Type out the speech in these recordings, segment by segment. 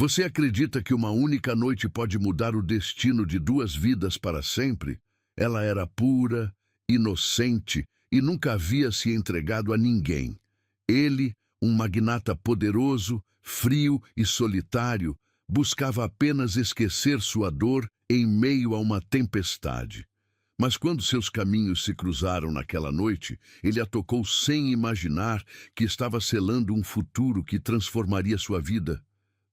Você acredita que uma única noite pode mudar o destino de duas vidas para sempre? Ela era pura, inocente e nunca havia se entregado a ninguém. Ele, um magnata poderoso, frio e solitário, buscava apenas esquecer sua dor em meio a uma tempestade. Mas quando seus caminhos se cruzaram naquela noite, ele a tocou sem imaginar que estava selando um futuro que transformaria sua vida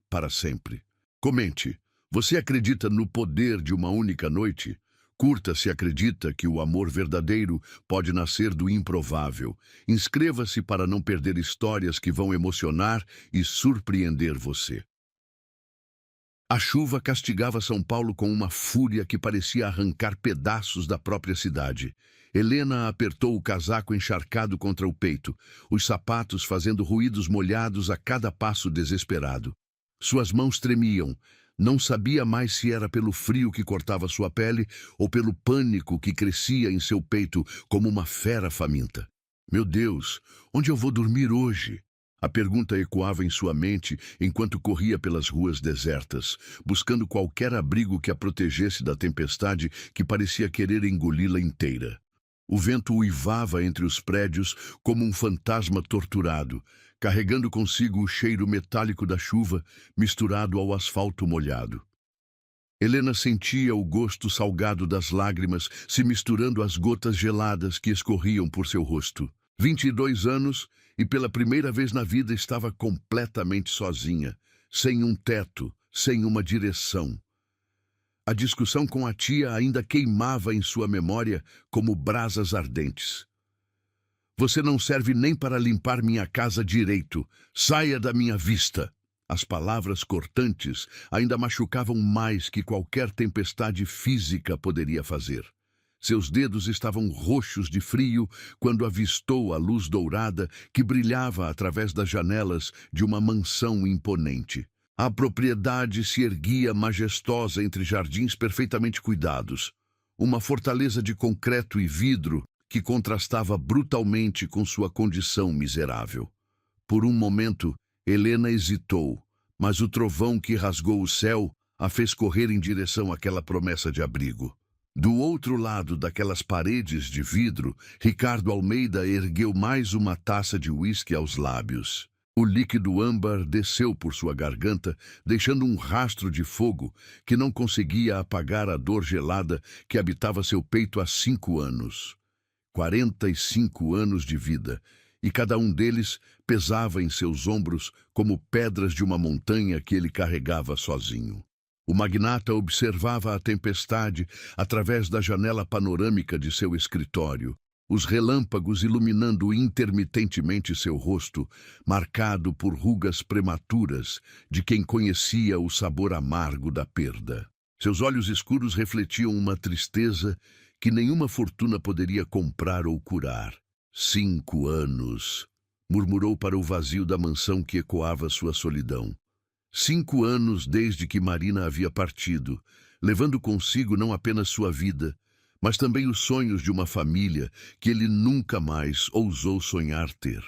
para sempre. Comente, você acredita no poder de uma única noite? Curta se acredita que o amor verdadeiro pode nascer do improvável. Inscreva-se para não perder histórias que vão emocionar e surpreender você. A chuva castigava São Paulo com uma fúria que parecia arrancar pedaços da própria cidade. Helena apertou o casaco encharcado contra o peito, os sapatos fazendo ruídos molhados a cada passo desesperado. Suas mãos tremiam. Não sabia mais se era pelo frio que cortava sua pele ou pelo pânico que crescia em seu peito como uma fera faminta. Meu Deus, onde eu vou dormir hoje? A pergunta ecoava em sua mente enquanto corria pelas ruas desertas, buscando qualquer abrigo que a protegesse da tempestade que parecia querer engoli-la inteira. O vento uivava entre os prédios como um fantasma torturado, carregando consigo o cheiro metálico da chuva misturado ao asfalto molhado. Helena sentia o gosto salgado das lágrimas se misturando às gotas geladas que escorriam por seu rosto. 22 anos e pela primeira vez na vida estava completamente sozinha, sem um teto, sem uma direção. A discussão com a tia ainda queimava em sua memória como brasas ardentes. Você não serve nem para limpar minha casa direito. Saia da minha vista. As palavras cortantes ainda machucavam mais que qualquer tempestade física poderia fazer. Seus dedos estavam roxos de frio quando avistou a luz dourada que brilhava através das janelas de uma mansão imponente. A propriedade se erguia majestosa entre jardins perfeitamente cuidados. Uma fortaleza de concreto e vidro que contrastava brutalmente com sua condição miserável. Por um momento, Helena hesitou, mas o trovão que rasgou o céu a fez correr em direção àquela promessa de abrigo. Do outro lado daquelas paredes de vidro, Ricardo Almeida ergueu mais uma taça de uísque aos lábios. O líquido âmbar desceu por sua garganta, deixando um rastro de fogo que não conseguia apagar a dor gelada que habitava seu peito há 5 anos. 45 anos de vida, e cada um deles pesava em seus ombros como pedras de uma montanha que ele carregava sozinho. O magnata observava a tempestade através da janela panorâmica de seu escritório, os relâmpagos iluminando intermitentemente seu rosto, marcado por rugas prematuras de quem conhecia o sabor amargo da perda. Seus olhos escuros refletiam uma tristeza que nenhuma fortuna poderia comprar ou curar. 5 anos, murmurou para o vazio da mansão que ecoava sua solidão. 5 anos desde que Marina havia partido, levando consigo não apenas sua vida, mas também os sonhos de uma família que ele nunca mais ousou sonhar ter.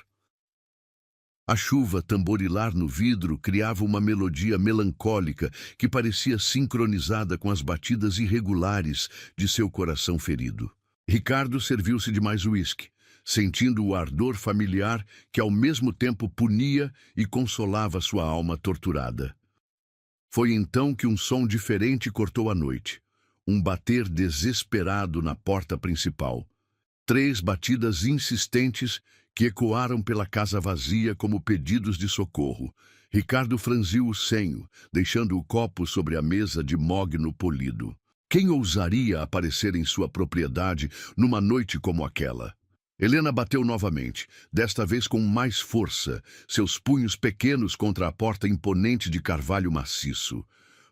A chuva tamborilar no vidro criava uma melodia melancólica que parecia sincronizada com as batidas irregulares de seu coração ferido. Ricardo serviu-se de mais uísque, sentindo o ardor familiar que ao mesmo tempo punia e consolava sua alma torturada. Foi então que um som diferente cortou a noite. Um bater desesperado na porta principal. 3 batidas insistentes que ecoaram pela casa vazia como pedidos de socorro. Ricardo franziu o senho, deixando o copo sobre a mesa de mogno polido. Quem ousaria aparecer em sua propriedade numa noite como aquela? Helena bateu novamente, desta vez com mais força, seus punhos pequenos contra a porta imponente de carvalho maciço.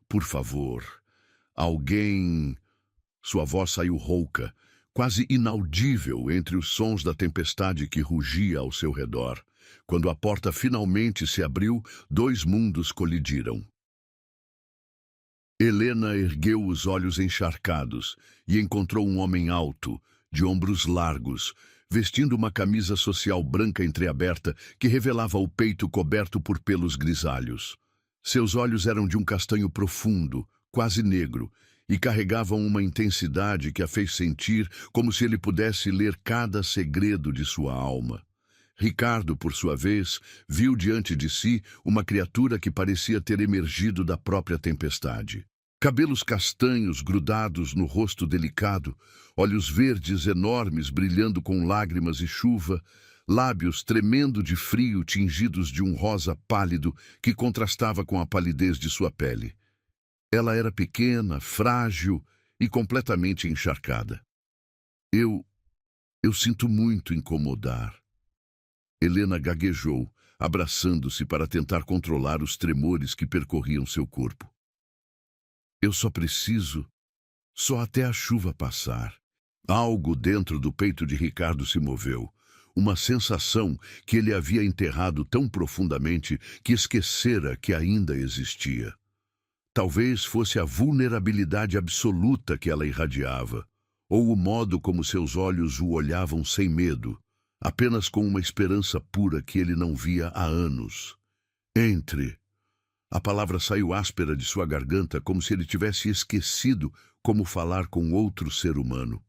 Por favor, alguém... Sua voz saiu rouca, quase inaudível entre os sons da tempestade que rugia ao seu redor. Quando a porta finalmente se abriu, 2 mundos colidiram. Helena ergueu os olhos encharcados e encontrou um homem alto, de ombros largos, vestindo uma camisa social branca entreaberta que revelava o peito coberto por pelos grisalhos. Seus olhos eram de um castanho profundo, quase negro, e carregavam uma intensidade que a fez sentir como se ele pudesse ler cada segredo de sua alma. Ricardo, por sua vez, viu diante de si uma criatura que parecia ter emergido da própria tempestade. Cabelos castanhos grudados no rosto delicado, olhos verdes enormes brilhando com lágrimas e chuva, lábios tremendo de frio tingidos de um rosa pálido que contrastava com a palidez de sua pele. Ela era pequena, frágil e completamente encharcada. Eu sinto muito incomodar. Helena gaguejou, abraçando-se para tentar controlar os tremores que percorriam seu corpo. Eu só preciso, só até a chuva passar. Algo dentro do peito de Ricardo se moveu. Uma sensação que ele havia enterrado tão profundamente que esquecera que ainda existia. Talvez fosse a vulnerabilidade absoluta que ela irradiava, ou o modo como seus olhos o olhavam sem medo, apenas com uma esperança pura que ele não via há anos. Entre. A palavra saiu áspera de sua garganta, como se ele tivesse esquecido como falar com outro ser humano.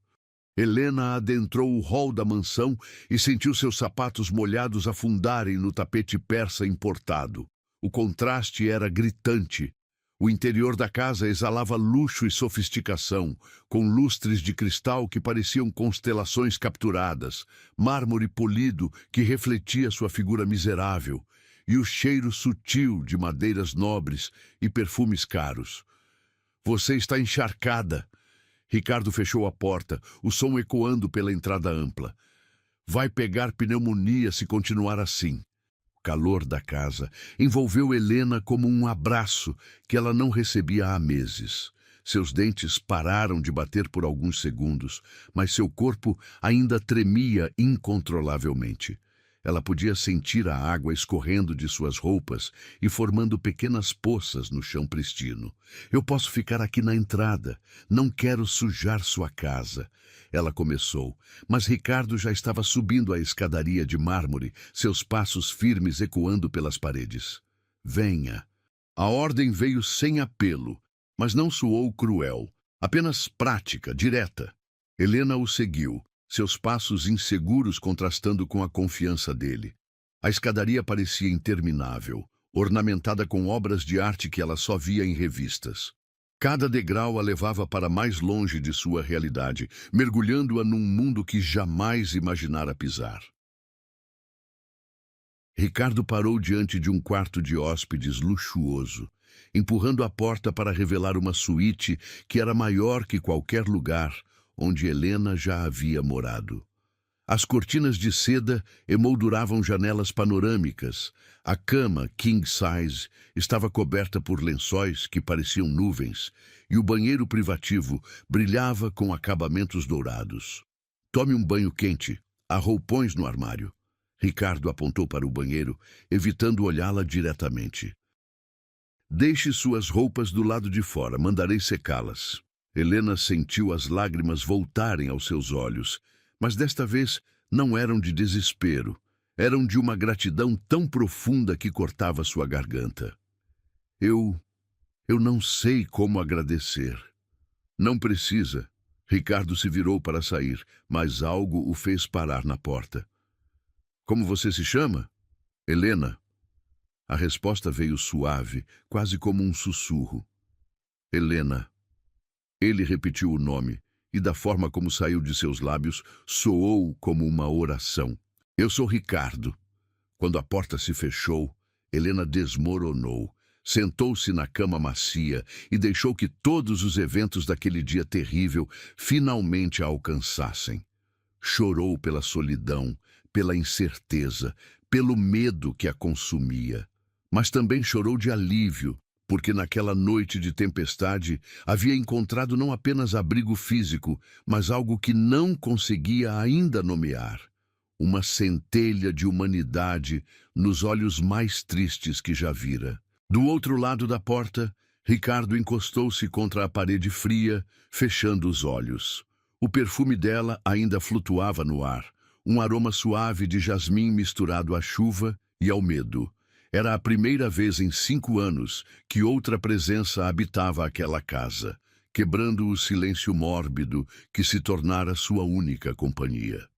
Helena adentrou o hall da mansão e sentiu seus sapatos molhados afundarem no tapete persa importado. O contraste era gritante. O interior da casa exalava luxo e sofisticação, com lustres de cristal que pareciam constelações capturadas, mármore polido que refletia sua figura miserável, e o cheiro sutil de madeiras nobres e perfumes caros. Você está encharcada. Ricardo fechou a porta, o som ecoando pela entrada ampla. Vai pegar pneumonia se continuar assim. O calor da casa envolveu Helena como um abraço que ela não recebia há meses. Seus dentes pararam de bater por alguns segundos, mas seu corpo ainda tremia incontrolavelmente. Ela podia sentir a água escorrendo de suas roupas e formando pequenas poças no chão pristino. Eu posso ficar aqui na entrada. Não quero sujar sua casa. Ela começou, mas Ricardo já estava subindo a escadaria de mármore, seus passos firmes ecoando pelas paredes. Venha. A ordem veio sem apelo, mas não soou cruel, apenas prática, direta. Helena o seguiu, seus passos inseguros contrastando com a confiança dele. A escadaria parecia interminável, ornamentada com obras de arte que ela só via em revistas. Cada degrau a levava para mais longe de sua realidade, mergulhando-a num mundo que jamais imaginara pisar. Ricardo parou diante de um quarto de hóspedes luxuoso, empurrando a porta para revelar uma suíte que era maior que qualquer lugar onde Helena já havia morado. As cortinas de seda emolduravam janelas panorâmicas. A cama, king size, estava coberta por lençóis que pareciam nuvens, e o banheiro privativo brilhava com acabamentos dourados. Tome um banho quente. Há roupões no armário. Ricardo apontou para o banheiro, evitando olhá-la diretamente. Deixe suas roupas do lado de fora, mandarei secá-las. Helena sentiu as lágrimas voltarem aos seus olhos, mas desta vez não eram de desespero, eram de uma gratidão tão profunda que cortava sua garganta. Eu não sei como agradecer. Não precisa. Ricardo se virou para sair, mas algo o fez parar na porta. Como você se chama? Helena. A resposta veio suave, quase como um sussurro. Helena. Ele repetiu o nome, e da forma como saiu de seus lábios, soou como uma oração. Eu sou Ricardo. Quando a porta se fechou, Helena desmoronou, sentou-se na cama macia e deixou que todos os eventos daquele dia terrível finalmente a alcançassem. Chorou pela solidão, pela incerteza, pelo medo que a consumia. Mas também chorou de alívio, porque naquela noite de tempestade havia encontrado não apenas abrigo físico, mas algo que não conseguia ainda nomear. Uma centelha de humanidade nos olhos mais tristes que já vira. Do outro lado da porta, Ricardo encostou-se contra a parede fria, fechando os olhos. O perfume dela ainda flutuava no ar, um aroma suave de jasmim misturado à chuva e ao medo. Era a primeira vez em 5 anos que outra presença habitava aquela casa, quebrando o silêncio mórbido que se tornara sua única companhia.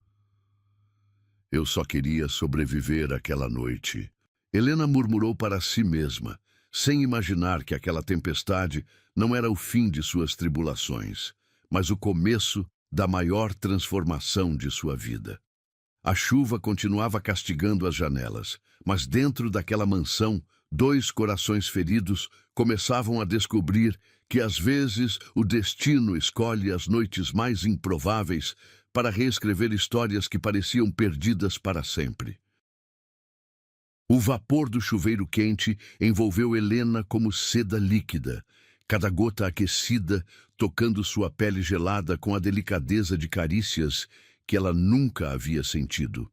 Eu só queria sobreviver àquela noite. Helena murmurou para si mesma, sem imaginar que aquela tempestade não era o fim de suas tribulações, mas o começo da maior transformação de sua vida. A chuva continuava castigando as janelas, mas dentro daquela mansão, 2 corações feridos começavam a descobrir que às vezes o destino escolhe as noites mais improváveis para reescrever histórias que pareciam perdidas para sempre. O vapor do chuveiro quente envolveu Helena como seda líquida, cada gota aquecida tocando sua pele gelada com a delicadeza de carícias que ela nunca havia sentido.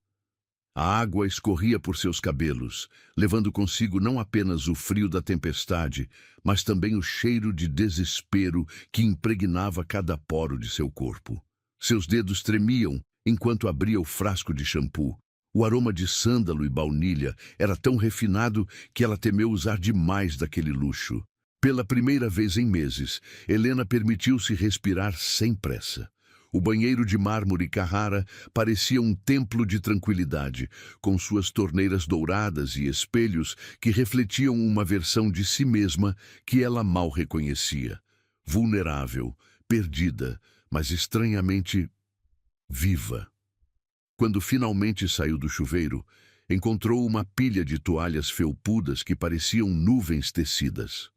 A água escorria por seus cabelos, levando consigo não apenas o frio da tempestade, mas também o cheiro de desespero que impregnava cada poro de seu corpo. Seus dedos tremiam enquanto abria o frasco de shampoo. O aroma de sândalo e baunilha era tão refinado que ela temeu usar demais daquele luxo. Pela primeira vez em meses, Helena permitiu-se respirar sem pressa. O banheiro de mármore Carrara parecia um templo de tranquilidade, com suas torneiras douradas e espelhos que refletiam uma versão de si mesma que ela mal reconhecia. Vulnerável, perdida, mas estranhamente viva. Quando finalmente saiu do chuveiro, encontrou uma pilha de toalhas felpudas que pareciam nuvens tecidas.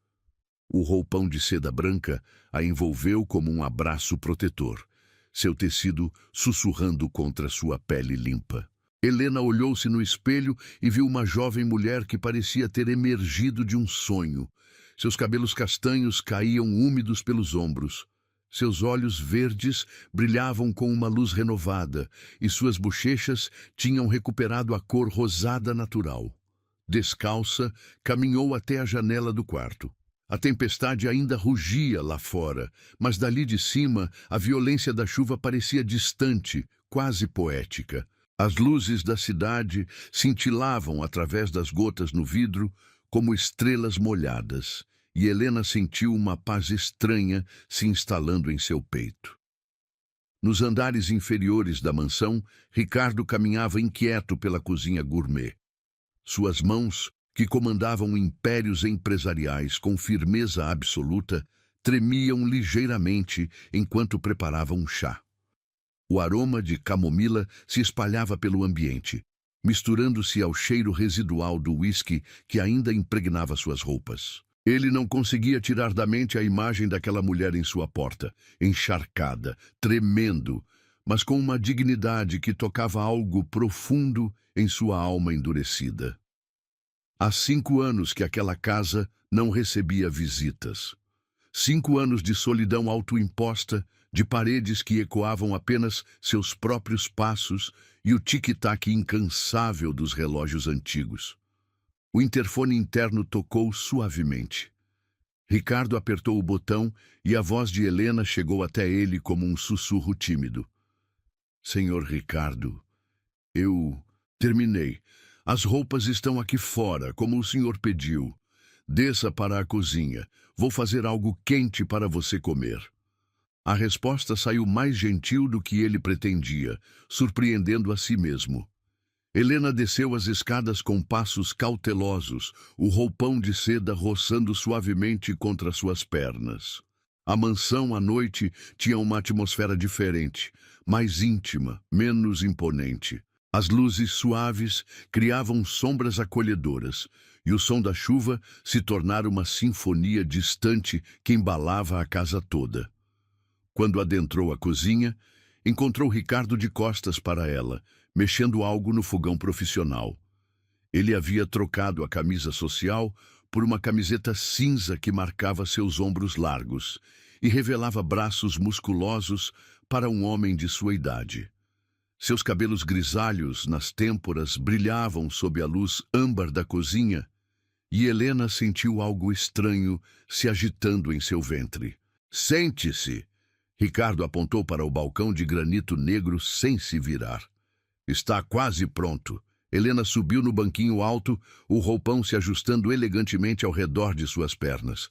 O roupão de seda branca a envolveu como um abraço protetor, seu tecido sussurrando contra sua pele limpa. Helena olhou-se no espelho e viu uma jovem mulher que parecia ter emergido de um sonho. Seus cabelos castanhos caíam úmidos pelos ombros. Seus olhos verdes brilhavam com uma luz renovada e suas bochechas tinham recuperado a cor rosada natural. Descalça, caminhou até a janela do quarto. A tempestade ainda rugia lá fora, mas dali de cima a violência da chuva parecia distante, quase poética. As luzes da cidade cintilavam através das gotas no vidro como estrelas molhadas, e Helena sentiu uma paz estranha se instalando em seu peito. Nos andares inferiores da mansão, Ricardo caminhava inquieto pela cozinha gourmet. Suas mãos, que comandavam impérios empresariais com firmeza absoluta, tremiam ligeiramente enquanto preparava um chá. O aroma de camomila se espalhava pelo ambiente, misturando-se ao cheiro residual do uísque que ainda impregnava suas roupas. Ele não conseguia tirar da mente a imagem daquela mulher em sua porta, encharcada, tremendo, mas com uma dignidade que tocava algo profundo em sua alma endurecida. Há 5 anos que aquela casa não recebia visitas. 5 anos de solidão autoimposta, de paredes que ecoavam apenas seus próprios passos e o tic-tac incansável dos relógios antigos. O interfone interno tocou suavemente. Ricardo apertou o botão e a voz de Helena chegou até ele como um sussurro tímido. Senhor Ricardo, eu terminei. As roupas estão aqui fora, como o senhor pediu. Desça para a cozinha. Vou fazer algo quente para você comer. A resposta saiu mais gentil do que ele pretendia, surpreendendo a si mesmo. Helena desceu as escadas com passos cautelosos, o roupão de seda roçando suavemente contra suas pernas. A mansão à noite tinha uma atmosfera diferente, mais íntima, menos imponente. As luzes suaves criavam sombras acolhedoras, e o som da chuva se tornara uma sinfonia distante que embalava a casa toda. Quando adentrou a cozinha, encontrou Ricardo de costas para ela, mexendo algo no fogão profissional. Ele havia trocado a camisa social por uma camiseta cinza que marcava seus ombros largos e revelava braços musculosos para um homem de sua idade. Seus cabelos grisalhos nas têmporas brilhavam sob a luz âmbar da cozinha, e Helena sentiu algo estranho se agitando em seu ventre. Sente-se! Ricardo apontou para o balcão de granito negro sem se virar. Está quase pronto. Helena subiu no banquinho alto, o roupão se ajustando elegantemente ao redor de suas pernas.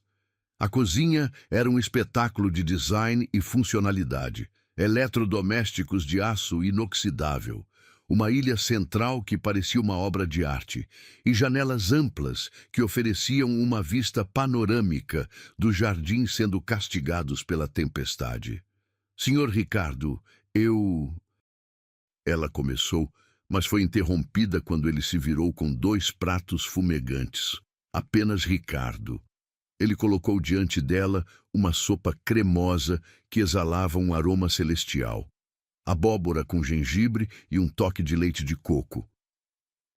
A cozinha era um espetáculo de design e funcionalidade. Eletrodomésticos de aço inoxidável, uma ilha central que parecia uma obra de arte, e janelas amplas que ofereciam uma vista panorâmica dos jardins sendo castigados pela tempestade. Senhor Ricardo, Ela começou, mas foi interrompida quando ele se virou com 2 pratos fumegantes. Apenas Ricardo. Ele colocou diante dela uma sopa cremosa que exalava um aroma celestial. Abóbora com gengibre e um toque de leite de coco.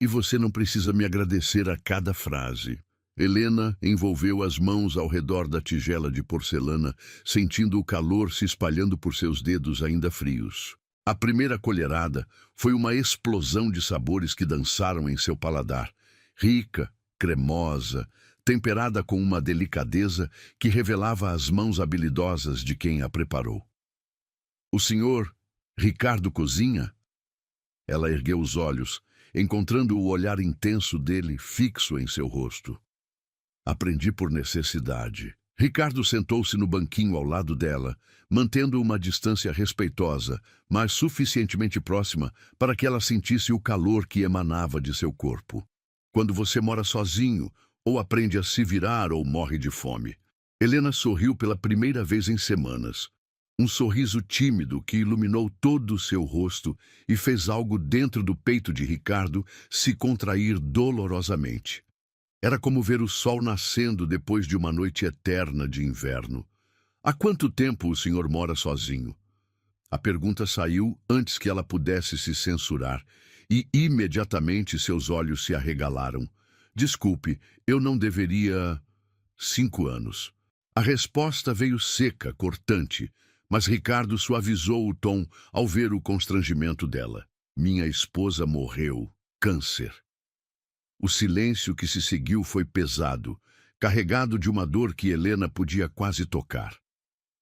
E você não precisa me agradecer a cada frase. Helena envolveu as mãos ao redor da tigela de porcelana, sentindo o calor se espalhando por seus dedos ainda frios. A primeira colherada foi uma explosão de sabores que dançaram em seu paladar, rica, cremosa, temperada com uma delicadeza que revelava as mãos habilidosas de quem a preparou. O senhor Ricardo cozinha? Ela ergueu os olhos, encontrando o olhar intenso dele fixo em seu rosto. Aprendi por necessidade. Ricardo sentou-se no banquinho ao lado dela, mantendo uma distância respeitosa, mas suficientemente próxima para que ela sentisse o calor que emanava de seu corpo. Quando você mora sozinho, ou aprende a se virar ou morre de fome. Helena sorriu pela primeira vez em semanas. Um sorriso tímido que iluminou todo o seu rosto e fez algo dentro do peito de Ricardo se contrair dolorosamente. Era como ver o sol nascendo depois de uma noite eterna de inverno. Há quanto tempo o senhor mora sozinho? A pergunta saiu antes que ela pudesse se censurar, e imediatamente seus olhos se arregalaram. Desculpe, eu não deveria... 5 anos. A resposta veio seca, cortante, mas Ricardo suavizou o tom ao ver o constrangimento dela. Minha esposa morreu. Câncer. O silêncio que se seguiu foi pesado, carregado de uma dor que Helena podia quase tocar.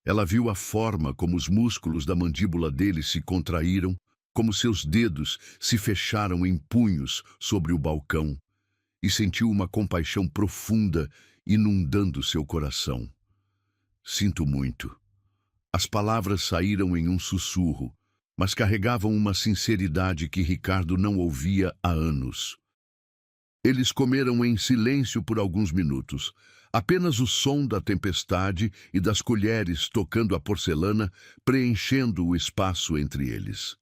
Ela viu a forma como os músculos da mandíbula dele se contraíram, como seus dedos se fecharam em punhos sobre o balcão, e sentiu uma compaixão profunda inundando seu coração. Sinto muito. As palavras saíram em um sussurro, mas carregavam uma sinceridade que Ricardo não ouvia há anos. Eles comeram em silêncio por alguns minutos. Apenas o som da tempestade e das colheres tocando a porcelana preenchendo o espaço entre eles.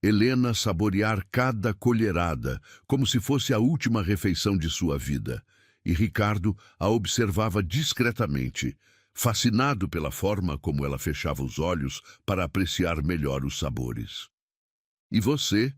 Helena saborear cada colherada, como se fosse a última refeição de sua vida, e Ricardo a observava discretamente, fascinado pela forma como ela fechava os olhos para apreciar melhor os sabores. E você?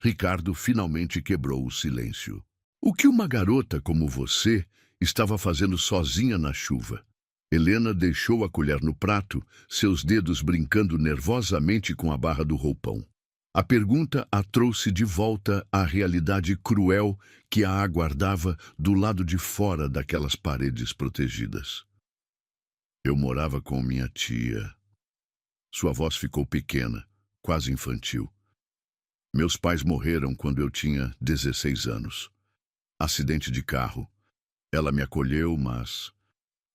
Ricardo finalmente quebrou o silêncio. O que uma garota como você estava fazendo sozinha na chuva? Helena deixou a colher no prato, seus dedos brincando nervosamente com a barra do roupão. A pergunta a trouxe de volta à realidade cruel que a aguardava do lado de fora daquelas paredes protegidas. Eu morava com minha tia. Sua voz ficou pequena, quase infantil. Meus pais morreram quando eu tinha 16 anos. Acidente de carro. Ela me acolheu, mas...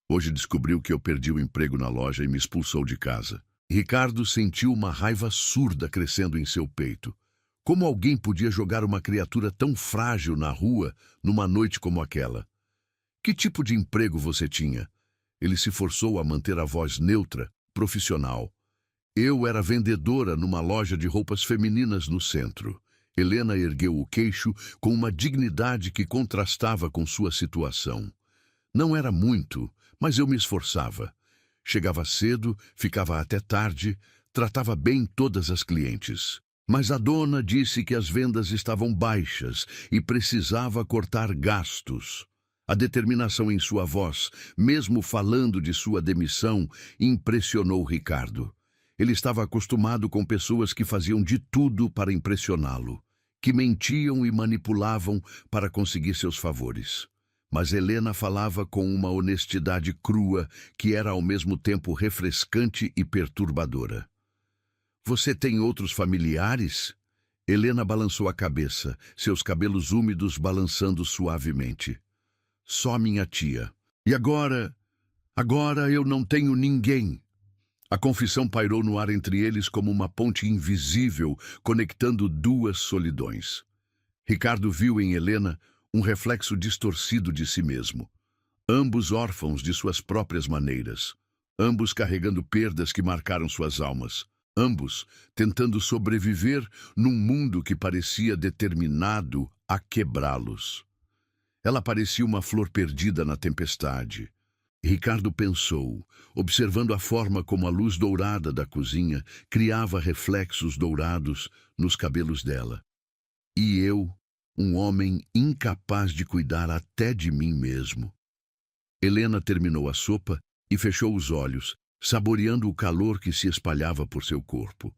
Hoje descobriu que eu perdi o emprego na loja e me expulsou de casa. Ricardo sentiu uma raiva surda crescendo em seu peito. Como alguém podia jogar uma criatura tão frágil na rua numa noite como aquela? Que tipo de emprego você tinha? Ele se forçou a manter a voz neutra, profissional. Eu era vendedora numa loja de roupas femininas no centro. Helena ergueu o queixo com uma dignidade que contrastava com sua situação. Não era muito, mas eu me esforçava. Chegava cedo, ficava até tarde, tratava bem todas as clientes. Mas a dona disse que as vendas estavam baixas e precisava cortar gastos. A determinação em sua voz, mesmo falando de sua demissão, impressionou Ricardo. Ele estava acostumado com pessoas que faziam de tudo para impressioná-lo, que mentiam e manipulavam para conseguir seus favores. Mas Helena falava com uma honestidade crua que era ao mesmo tempo refrescante e perturbadora. Você tem outros familiares? Helena balançou a cabeça, seus cabelos úmidos balançando suavemente. Só minha tia. E agora? Agora eu não tenho ninguém. A confissão pairou no ar entre eles como uma ponte invisível, conectando duas solidões. Ricardo viu em Helena um reflexo distorcido de si mesmo. Ambos órfãos de suas próprias maneiras. Ambos carregando perdas que marcaram suas almas. Ambos tentando sobreviver num mundo que parecia determinado a quebrá-los. Ela parecia uma flor perdida na tempestade. Ricardo pensou, observando a forma como a luz dourada da cozinha criava reflexos dourados nos cabelos dela. E eu, um homem incapaz de cuidar até de mim mesmo. Helena terminou a sopa e fechou os olhos, saboreando o calor que se espalhava por seu corpo.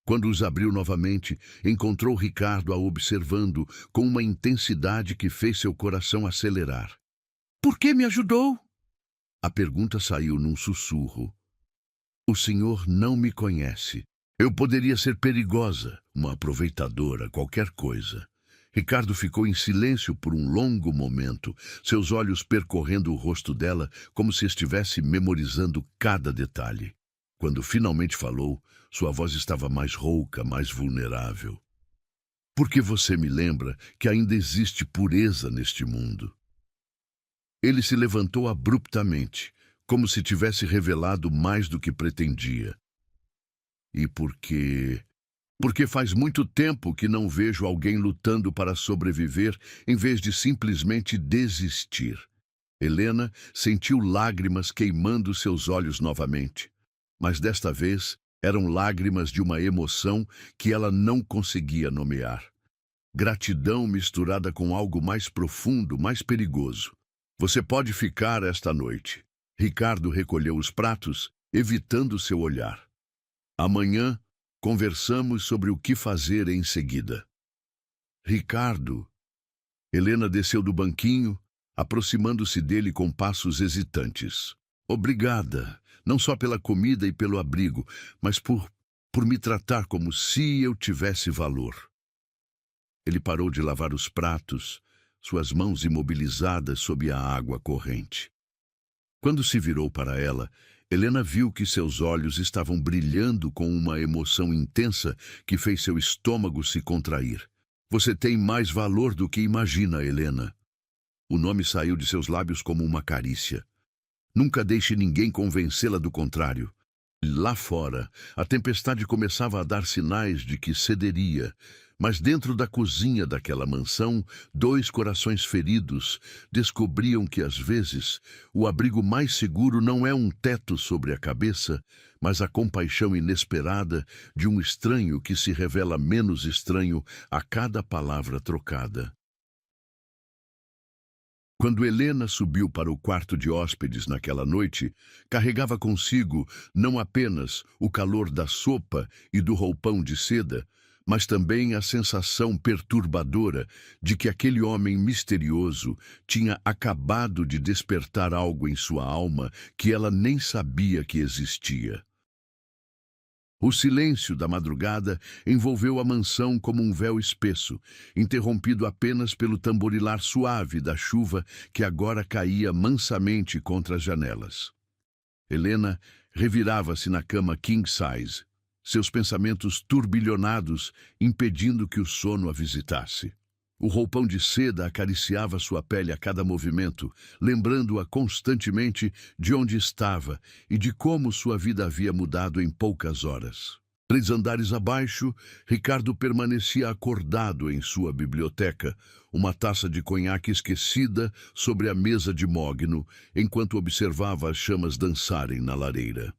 Quando os abriu novamente, encontrou Ricardo a observando com uma intensidade que fez seu coração acelerar. "Por que me ajudou?" A pergunta saiu num sussurro. "O senhor não me conhece. Eu poderia ser perigosa, uma aproveitadora, qualquer coisa." Ricardo ficou em silêncio por um longo momento, seus olhos percorrendo o rosto dela como se estivesse memorizando cada detalhe. Quando finalmente falou, sua voz estava mais rouca, mais vulnerável. "Porque você me lembra que ainda existe pureza neste mundo." Ele se levantou abruptamente, como se tivesse revelado mais do que pretendia. "E porque faz muito tempo que não vejo alguém lutando para sobreviver em vez de simplesmente desistir." Helena sentiu lágrimas queimando seus olhos novamente, mas desta vez eram lágrimas de uma emoção que ela não conseguia nomear. Gratidão misturada com algo mais profundo, mais perigoso. "Você pode ficar esta noite." Ricardo recolheu os pratos, evitando seu olhar. "Amanhã, conversamos sobre o que fazer em seguida." "Ricardo." Helena desceu do banquinho, aproximando-se dele com passos hesitantes. "Obrigada, não só pela comida e pelo abrigo, mas por me tratar como se eu tivesse valor." Ele parou de lavar os pratos, suas mãos imobilizadas sob a água corrente. Quando se virou para ela, Helena viu que seus olhos estavam brilhando com uma emoção intensa que fez seu estômago se contrair. "Você tem mais valor do que imagina, Helena." O nome saiu de seus lábios como uma carícia. Nunca deixe ninguém convencê-la do contrário. Lá fora, a tempestade começava a dar sinais de que cederia, mas dentro da cozinha daquela mansão, dois corações feridos descobriam que, às vezes, o abrigo mais seguro não é um teto sobre a cabeça, mas a compaixão inesperada de um estranho que se revela menos estranho a cada palavra trocada. Quando Helena subiu para o quarto de hóspedes naquela noite, carregava consigo não apenas o calor da sopa e do roupão de seda, mas também a sensação perturbadora de que aquele homem misterioso tinha acabado de despertar algo em sua alma que ela nem sabia que existia. O silêncio da madrugada envolveu a mansão como um véu espesso, interrompido apenas pelo tamborilar suave da chuva que agora caía mansamente contra as janelas. Helena revirava-se na cama king size, seus pensamentos turbilhonados impedindo que o sono a visitasse. O roupão de seda acariciava sua pele a cada movimento, lembrando-a constantemente de onde estava e de como sua vida havia mudado em poucas horas. 3 andares abaixo, Ricardo permanecia acordado em sua biblioteca, uma taça de conhaque esquecida sobre a mesa de mogno, enquanto observava as chamas dançarem na lareira.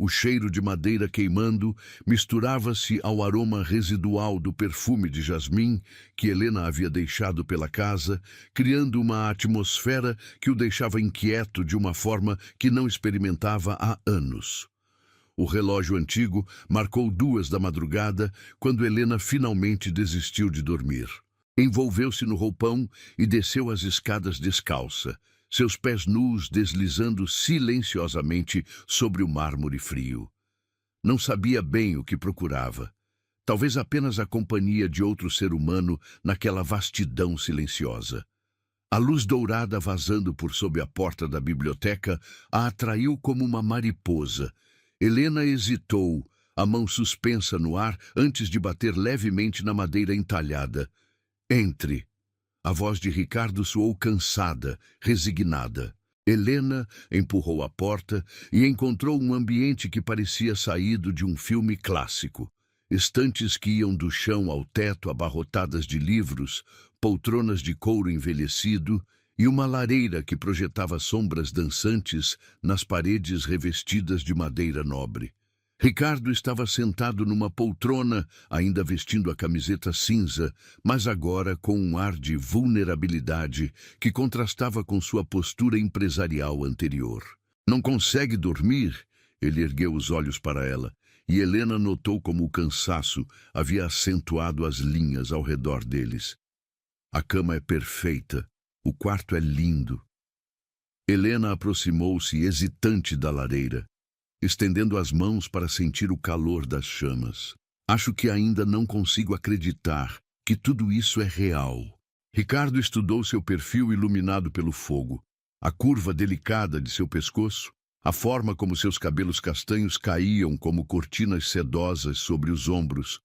O cheiro de madeira queimando misturava-se ao aroma residual do perfume de jasmim que Helena havia deixado pela casa, criando uma atmosfera que o deixava inquieto de uma forma que não experimentava há anos. O relógio antigo marcou 2 da madrugada quando Helena finalmente desistiu de dormir. Envolveu-se no roupão e desceu as escadas descalça, seus pés nus deslizando silenciosamente sobre o mármore frio. Não sabia bem o que procurava. talvez apenas a companhia de outro ser humano naquela vastidão silenciosa. A luz dourada vazando por sob a porta da biblioteca a atraiu como uma mariposa. Helena hesitou, a mão suspensa no ar antes de bater levemente na madeira entalhada. Entre. A voz de Ricardo soou cansada, resignada. Helena empurrou a porta e encontrou um ambiente que parecia saído de um filme clássico. Estantes que iam do chão ao teto abarrotadas de livros, poltronas de couro envelhecido e uma lareira que projetava sombras dançantes nas paredes revestidas de madeira nobre. Ricardo estava sentado numa poltrona, ainda vestindo a camiseta cinza, mas agora com um ar de vulnerabilidade que contrastava com sua postura empresarial anterior. Não consegue dormir? Ele ergueu os olhos para ela, e Helena notou como o cansaço havia acentuado as linhas ao redor deles. A cama é perfeita, o quarto é lindo. Helena aproximou-se hesitante da lareira, estendendo as mãos para sentir o calor das chamas. Acho que ainda não consigo acreditar que tudo isso é real. Ricardo estudou seu perfil iluminado pelo fogo, a curva delicada de seu pescoço, a forma como seus cabelos castanhos caíam como cortinas sedosas sobre os ombros,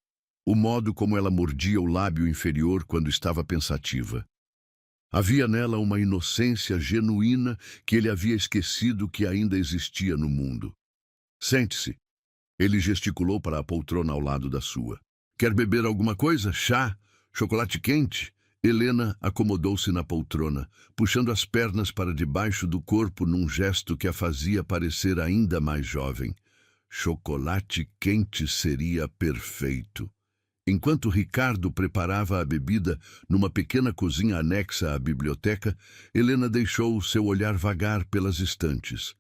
o modo como ela mordia o lábio inferior quando estava pensativa. Havia nela uma inocência genuína que ele havia esquecido que ainda existia no mundo. Sente-se. Ele gesticulou para a poltrona ao lado da sua. Quer beber alguma coisa? Chá? Chocolate quente? Helena acomodou-se na poltrona, puxando as pernas para debaixo do corpo num gesto que a fazia parecer ainda mais jovem. Chocolate quente seria perfeito. Enquanto Ricardo preparava a bebida numa pequena cozinha anexa à biblioteca, Helena deixou seu olhar vagar pelas estantes.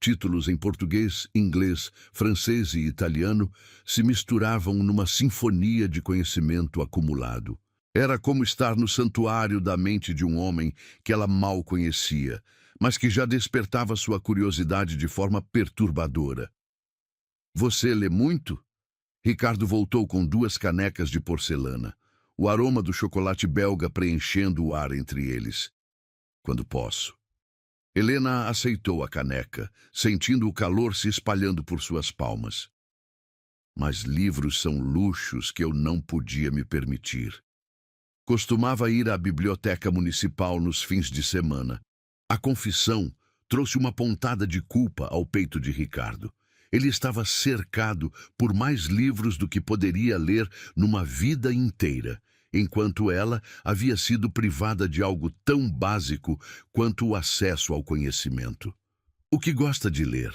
Títulos em português, inglês, francês e italiano se misturavam numa sinfonia de conhecimento acumulado. Era como estar no santuário da mente de um homem que ela mal conhecia, mas que já despertava sua curiosidade de forma perturbadora. Você lê muito? Ricardo voltou com 2 canecas de porcelana, o aroma do chocolate belga preenchendo o ar entre eles. Quando posso. Helena aceitou a caneca, sentindo o calor se espalhando por suas palmas. Mas livros são luxos que eu não podia me permitir. Costumava ir à biblioteca municipal nos fins de semana. A confissão trouxe uma pontada de culpa ao peito de Ricardo. Ele estava cercado por mais livros do que poderia ler numa vida inteira, enquanto ela havia sido privada de algo tão básico quanto o acesso ao conhecimento. O que gosta de ler?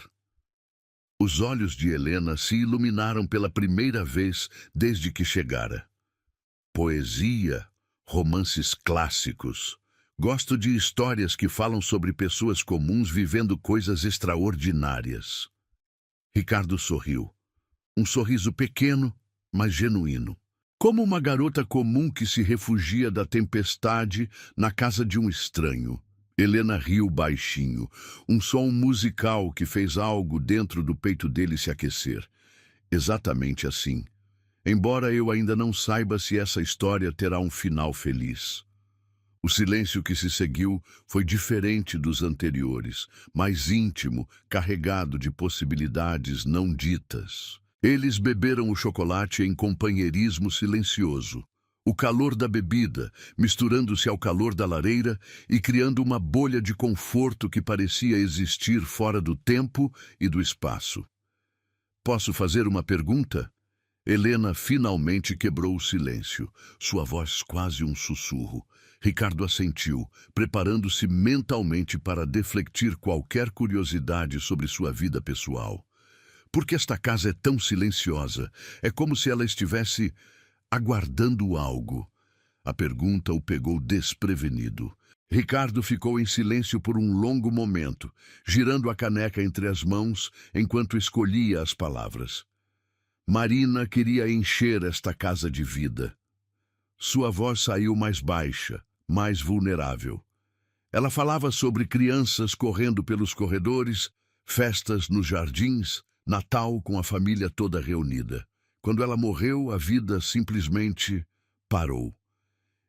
Os olhos de Helena se iluminaram pela primeira vez desde que chegara. Poesia, romances clássicos. Gosto de histórias que falam sobre pessoas comuns vivendo coisas extraordinárias. Ricardo sorriu. Um sorriso pequeno, mas genuíno. Como uma garota comum que se refugia da tempestade na casa de um estranho. Helena riu baixinho, um som musical que fez algo dentro do peito dele se aquecer. Exatamente assim. Embora eu ainda não saiba se essa história terá um final feliz. O silêncio que se seguiu foi diferente dos anteriores, mais íntimo, carregado de possibilidades não ditas. Eles beberam o chocolate em companheirismo silencioso. O calor da bebida, misturando-se ao calor da lareira e criando uma bolha de conforto que parecia existir fora do tempo e do espaço. Posso fazer uma pergunta? Helena finalmente quebrou o silêncio, sua voz quase um sussurro. Ricardo assentiu, preparando-se mentalmente para deflectir qualquer curiosidade sobre sua vida pessoal. Por que esta casa é tão silenciosa? É como se ela estivesse aguardando algo. A pergunta o pegou desprevenido. Ricardo ficou em silêncio por um longo momento, girando a caneca entre as mãos enquanto escolhia as palavras. Marina queria encher esta casa de vida. Sua voz saiu mais baixa, mais vulnerável. Ela falava sobre crianças correndo pelos corredores, festas nos jardins, Natal com a família toda reunida. Quando ela morreu, a vida simplesmente parou.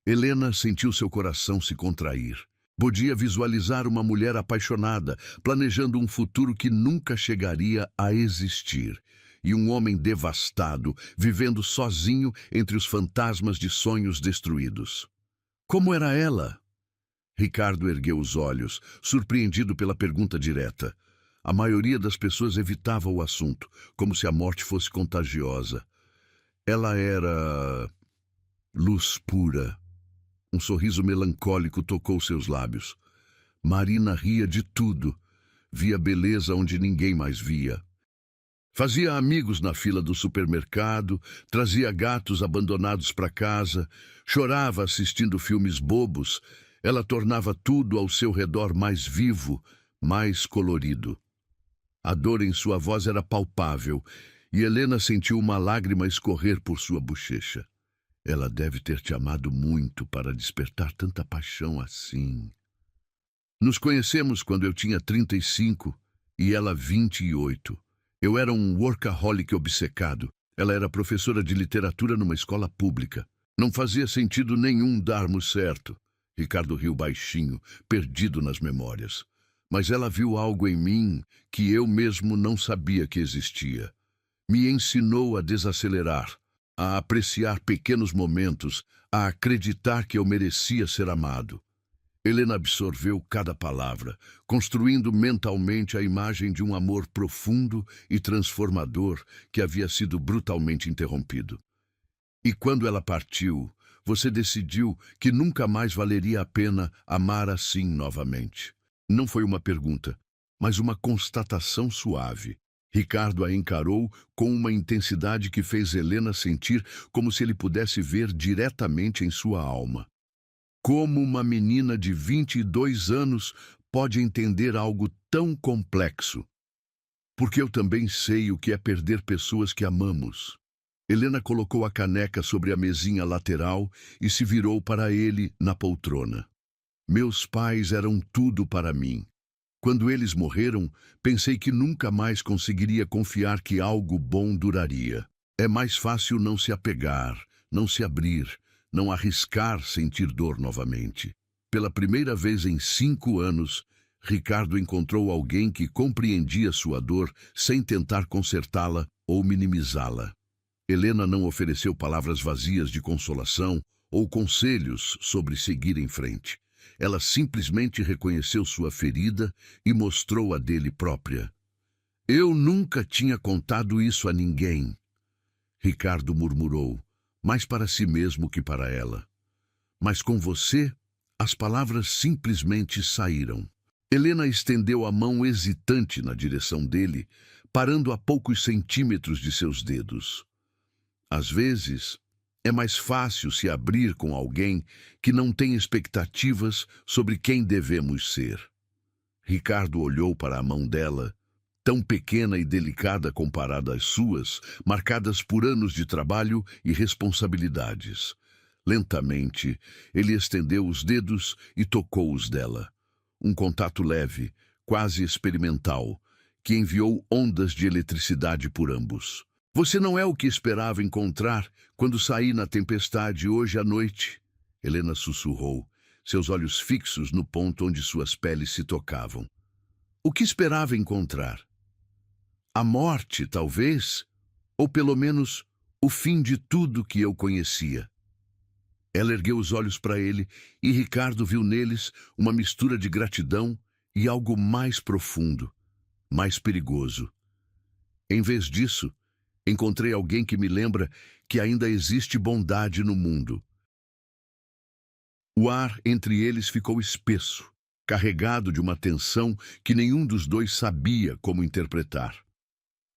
Helena sentiu seu coração se contrair. Podia visualizar uma mulher apaixonada, planejando um futuro que nunca chegaria a existir. E um homem devastado, vivendo sozinho entre os fantasmas de sonhos destruídos. Como era ela? Ricardo ergueu os olhos, surpreendido pela pergunta direta. A maioria das pessoas evitava o assunto, como se a morte fosse contagiosa. Ela era luz pura. Um sorriso melancólico tocou seus lábios. Marina ria de tudo. Via beleza onde ninguém mais via. Fazia amigos na fila do supermercado, trazia gatos abandonados para casa, chorava assistindo filmes bobos. Ela tornava tudo ao seu redor mais vivo, mais colorido. A dor em sua voz era palpável, e Helena sentiu uma lágrima escorrer por sua bochecha. Ela deve ter te amado muito para despertar tanta paixão assim. Nos conhecemos quando eu tinha 35 e ela 28. Eu era um workaholic obcecado. Ela era professora de literatura numa escola pública. Não fazia sentido nenhum darmos certo. Ricardo riu baixinho, perdido nas memórias. Mas ela viu algo em mim que eu mesmo não sabia que existia. Me ensinou a desacelerar, a apreciar pequenos momentos, a acreditar que eu merecia ser amado. Helena absorveu cada palavra, construindo mentalmente a imagem de um amor profundo e transformador que havia sido brutalmente interrompido. E quando ela partiu, você decidiu que nunca mais valeria a pena amar assim novamente. Não foi uma pergunta, mas uma constatação suave. Ricardo a encarou com uma intensidade que fez Helena sentir como se ele pudesse ver diretamente em sua alma. Como uma menina de 22 anos pode entender algo tão complexo? Porque eu também sei o que é perder pessoas que amamos. Helena colocou a caneca sobre a mesinha lateral e se virou para ele na poltrona. Meus pais eram tudo para mim. Quando eles morreram, pensei que nunca mais conseguiria confiar que algo bom duraria. É mais fácil não se apegar, não se abrir, não arriscar sentir dor novamente. Pela primeira vez em 5 anos, Ricardo encontrou alguém que compreendia sua dor sem tentar consertá-la ou minimizá-la. Helena não ofereceu palavras vazias de consolação ou conselhos sobre seguir em frente. Ela simplesmente reconheceu sua ferida e mostrou a dele própria. Eu nunca tinha contado isso a ninguém, Ricardo murmurou, mais para si mesmo que para ela. Mas com você, as palavras simplesmente saíram. Helena estendeu a mão hesitante na direção dele, parando a poucos centímetros de seus dedos. Às vezes, é mais fácil se abrir com alguém que não tem expectativas sobre quem devemos ser. Ricardo olhou para a mão dela, tão pequena e delicada comparada às suas, marcadas por anos de trabalho e responsabilidades. Lentamente, ele estendeu os dedos e tocou os dela. Um contato leve, quase experimental, que enviou ondas de eletricidade por ambos. Você não é o que esperava encontrar quando saí na tempestade hoje à noite, Helena sussurrou, seus olhos fixos no ponto onde suas peles se tocavam. O que esperava encontrar? A morte, talvez, ou pelo menos o fim de tudo que eu conhecia. Ela ergueu os olhos para ele e Ricardo viu neles uma mistura de gratidão e algo mais profundo, mais perigoso. Em vez disso, encontrei alguém que me lembra que ainda existe bondade no mundo. O ar entre eles ficou espesso, carregado de uma tensão que nenhum dos dois sabia como interpretar.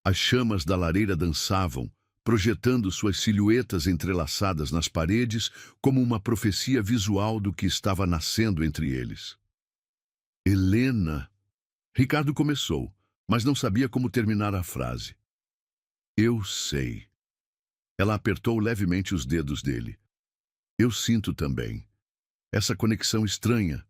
As chamas da lareira dançavam, projetando suas silhuetas entrelaçadas nas paredes como uma profecia visual do que estava nascendo entre eles. Helena! Ricardo começou, mas não sabia como terminar a frase. Eu sei. Ela apertou levemente os dedos dele. Eu sinto também. Essa conexão estranha,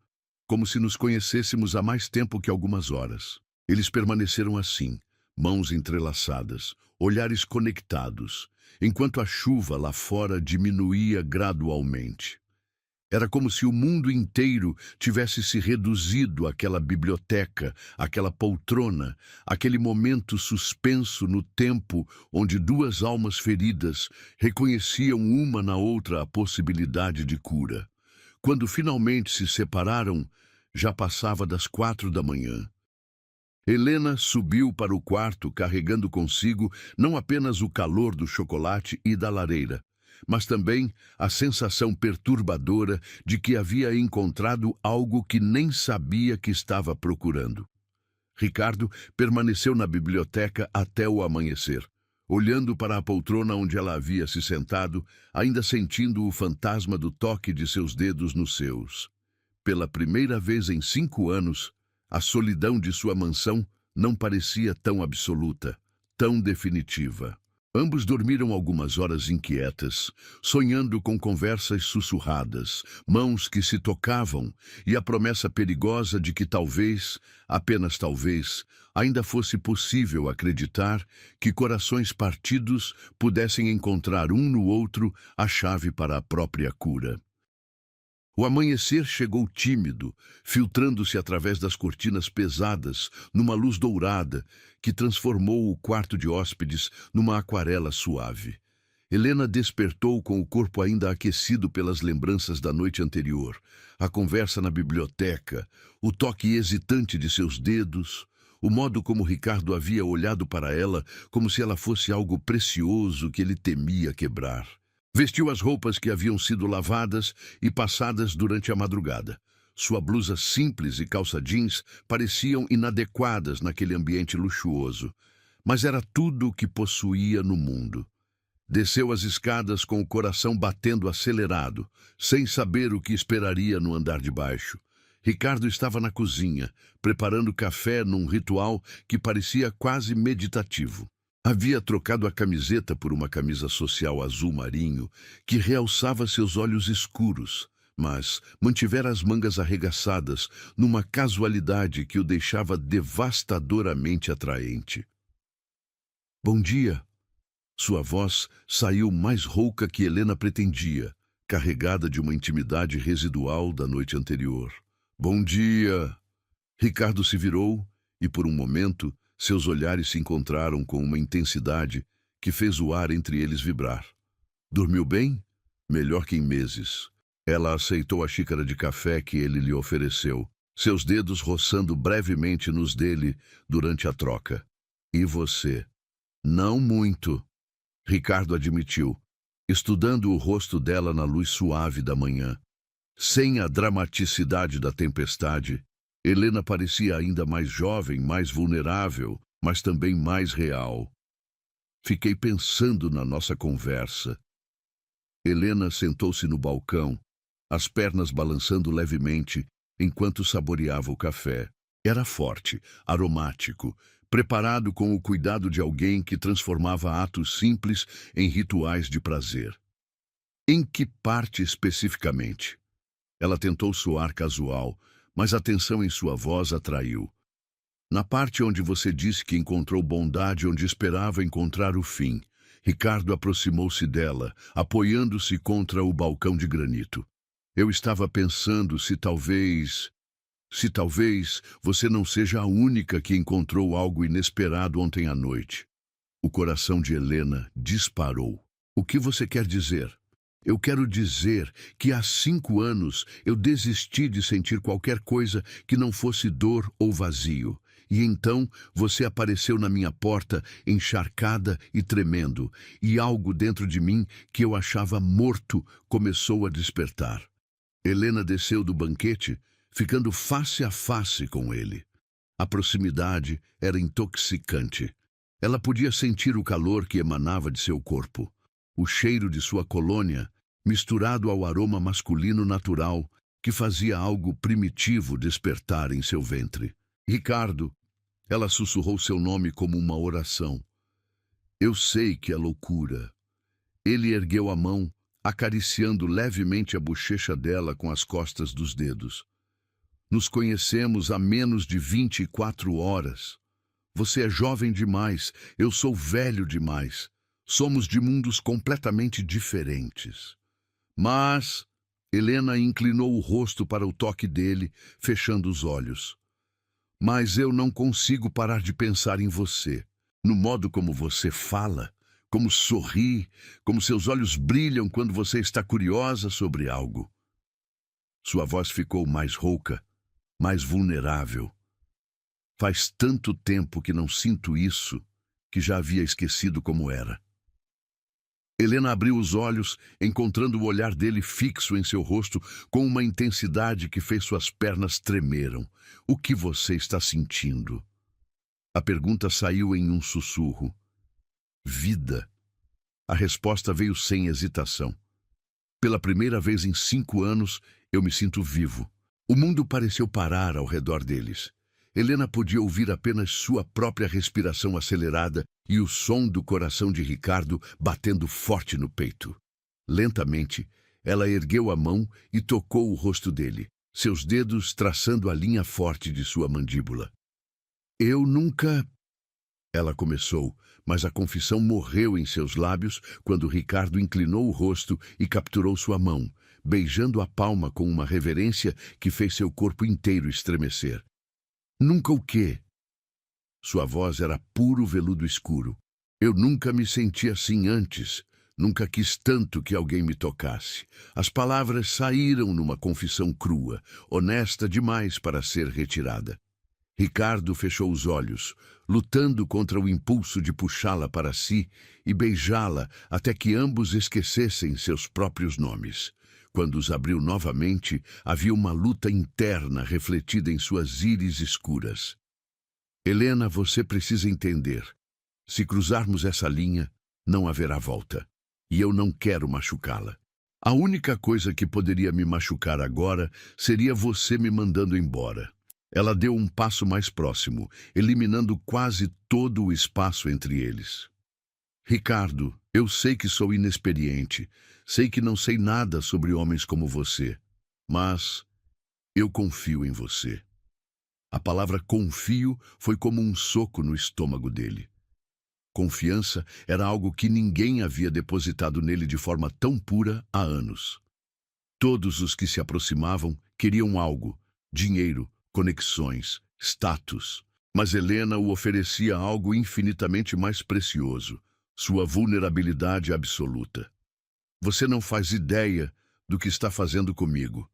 como se nos conhecêssemos há mais tempo que algumas horas. Eles permaneceram assim, mãos entrelaçadas, olhares conectados, enquanto a chuva lá fora diminuía gradualmente. Era como se o mundo inteiro tivesse se reduzido àquela biblioteca, àquela poltrona, àquele momento suspenso no tempo onde duas almas feridas reconheciam uma na outra a possibilidade de cura. Quando finalmente se separaram, já passava das 4 da manhã. Helena subiu para o quarto carregando consigo não apenas o calor do chocolate e da lareira, mas também a sensação perturbadora de que havia encontrado algo que nem sabia que estava procurando. Ricardo permaneceu na biblioteca até o amanhecer, olhando para a poltrona onde ela havia se sentado, ainda sentindo o fantasma do toque de seus dedos nos seus. Pela primeira vez em 5 anos, a solidão de sua mansão não parecia tão absoluta, tão definitiva. Ambos dormiram algumas horas inquietas, sonhando com conversas sussurradas, mãos que se tocavam e a promessa perigosa de que talvez, apenas talvez, ainda fosse possível acreditar que corações partidos pudessem encontrar um no outro a chave para a própria cura. O amanhecer chegou tímido, filtrando-se através das cortinas pesadas, numa luz dourada, que transformou o quarto de hóspedes numa aquarela suave. Helena despertou com o corpo ainda aquecido pelas lembranças da noite anterior, a conversa na biblioteca, o toque hesitante de seus dedos, o modo como Ricardo havia olhado para ela como se ela fosse algo precioso que ele temia quebrar. Vestiu as roupas que haviam sido lavadas e passadas durante a madrugada. Sua blusa simples e calça jeans pareciam inadequadas naquele ambiente luxuoso, mas era tudo o que possuía no mundo. Desceu as escadas com o coração batendo acelerado, sem saber o que esperaria no andar de baixo. Ricardo estava na cozinha, preparando café num ritual que parecia quase meditativo. Havia trocado a camiseta por uma camisa social azul marinho que realçava seus olhos escuros, mas mantivera as mangas arregaçadas numa casualidade que o deixava devastadoramente atraente. "Bom dia." Sua voz saiu mais rouca que Helena pretendia, carregada de uma intimidade residual da noite anterior. "Bom dia." Ricardo se virou e, por um momento, seus olhares se encontraram com uma intensidade que fez o ar entre eles vibrar. "Dormiu bem?" "Melhor que em meses." Ela aceitou a xícara de café que ele lhe ofereceu, seus dedos roçando brevemente nos dele durante a troca. "E você?" "Não muito." Ricardo admitiu, estudando o rosto dela na luz suave da manhã. Sem a dramaticidade da tempestade, Helena parecia ainda mais jovem, mais vulnerável, mas também mais real. "Fiquei pensando na nossa conversa." Helena sentou-se no balcão, as pernas balançando levemente, enquanto saboreava o café. Era forte, aromático, preparado com o cuidado de alguém que transformava atos simples em rituais de prazer. "Em que parte especificamente?" Ela tentou soar casual, mas a tensão em sua voz atraiu. "Na parte onde você disse que encontrou bondade onde esperava encontrar o fim." Ricardo aproximou-se dela, apoiando-se contra o balcão de granito. "Eu estava pensando se talvez você não seja a única que encontrou algo inesperado ontem à noite." O coração de Helena disparou. "O que você quer dizer?" "Eu quero dizer que há 5 anos eu desisti de sentir qualquer coisa que não fosse dor ou vazio. E então você apareceu na minha porta, encharcada e tremendo, e algo dentro de mim que eu achava morto começou a despertar." Helena desceu do banquete, ficando face a face com ele. A proximidade era intoxicante. Ela podia sentir o calor que emanava de seu corpo. O cheiro de sua colônia, misturado ao aroma masculino natural, que fazia algo primitivo despertar em seu ventre. "Ricardo." Ela sussurrou seu nome como uma oração. "Eu sei que é loucura." Ele ergueu a mão, acariciando levemente a bochecha dela com as costas dos dedos. "Nos conhecemos há menos de 24 horas. Você é jovem demais, eu sou velho demais. Somos de mundos completamente diferentes. Mas Helena inclinou o rosto para o toque dele, fechando os olhos. Mas eu não consigo parar de pensar em você, no modo como você fala, como sorri, como seus olhos brilham quando você está curiosa sobre algo. Sua voz ficou mais rouca, mais vulnerável. Faz tanto tempo que não sinto isso, que já havia esquecido como era. Helena abriu os olhos, encontrando o olhar dele fixo em seu rosto com uma intensidade que fez suas pernas tremeram. O que você está sentindo? A pergunta saiu em um sussurro. Vida. A resposta veio sem hesitação. Pela primeira vez em 5 anos, eu me sinto vivo. O mundo pareceu parar ao redor deles. Helena podia ouvir apenas sua própria respiração acelerada e o som do coração de Ricardo batendo forte no peito. Lentamente, ela ergueu a mão e tocou o rosto dele, seus dedos traçando a linha forte de sua mandíbula. Eu nunca... Ela começou, mas a confissão morreu em seus lábios quando Ricardo inclinou o rosto e capturou sua mão, beijando a palma com uma reverência que fez seu corpo inteiro estremecer. Nunca o quê? Sua voz era puro veludo escuro. Eu nunca me senti assim antes. Nunca quis tanto que alguém me tocasse. As palavras saíram numa confissão crua, honesta demais para ser retirada. Ricardo fechou os olhos, lutando contra o impulso de puxá-la para si e beijá-la até que ambos esquecessem seus próprios nomes. Quando os abriu novamente, havia uma luta interna refletida em suas íris escuras. Helena, você precisa entender. Se cruzarmos essa linha, não haverá volta. E eu não quero machucá-la. A única coisa que poderia me machucar agora seria você me mandando embora. Ela deu um passo mais próximo, eliminando quase todo o espaço entre eles. Ricardo, eu sei que sou inexperiente, sei que não sei nada sobre homens como você, mas eu confio em você. A palavra confio foi como um soco no estômago dele. Confiança era algo que ninguém havia depositado nele de forma tão pura há anos. Todos os que se aproximavam queriam algo, dinheiro, conexões, status. Mas Helena o oferecia algo infinitamente mais precioso, sua vulnerabilidade absoluta. Você não faz ideia do que está fazendo comigo.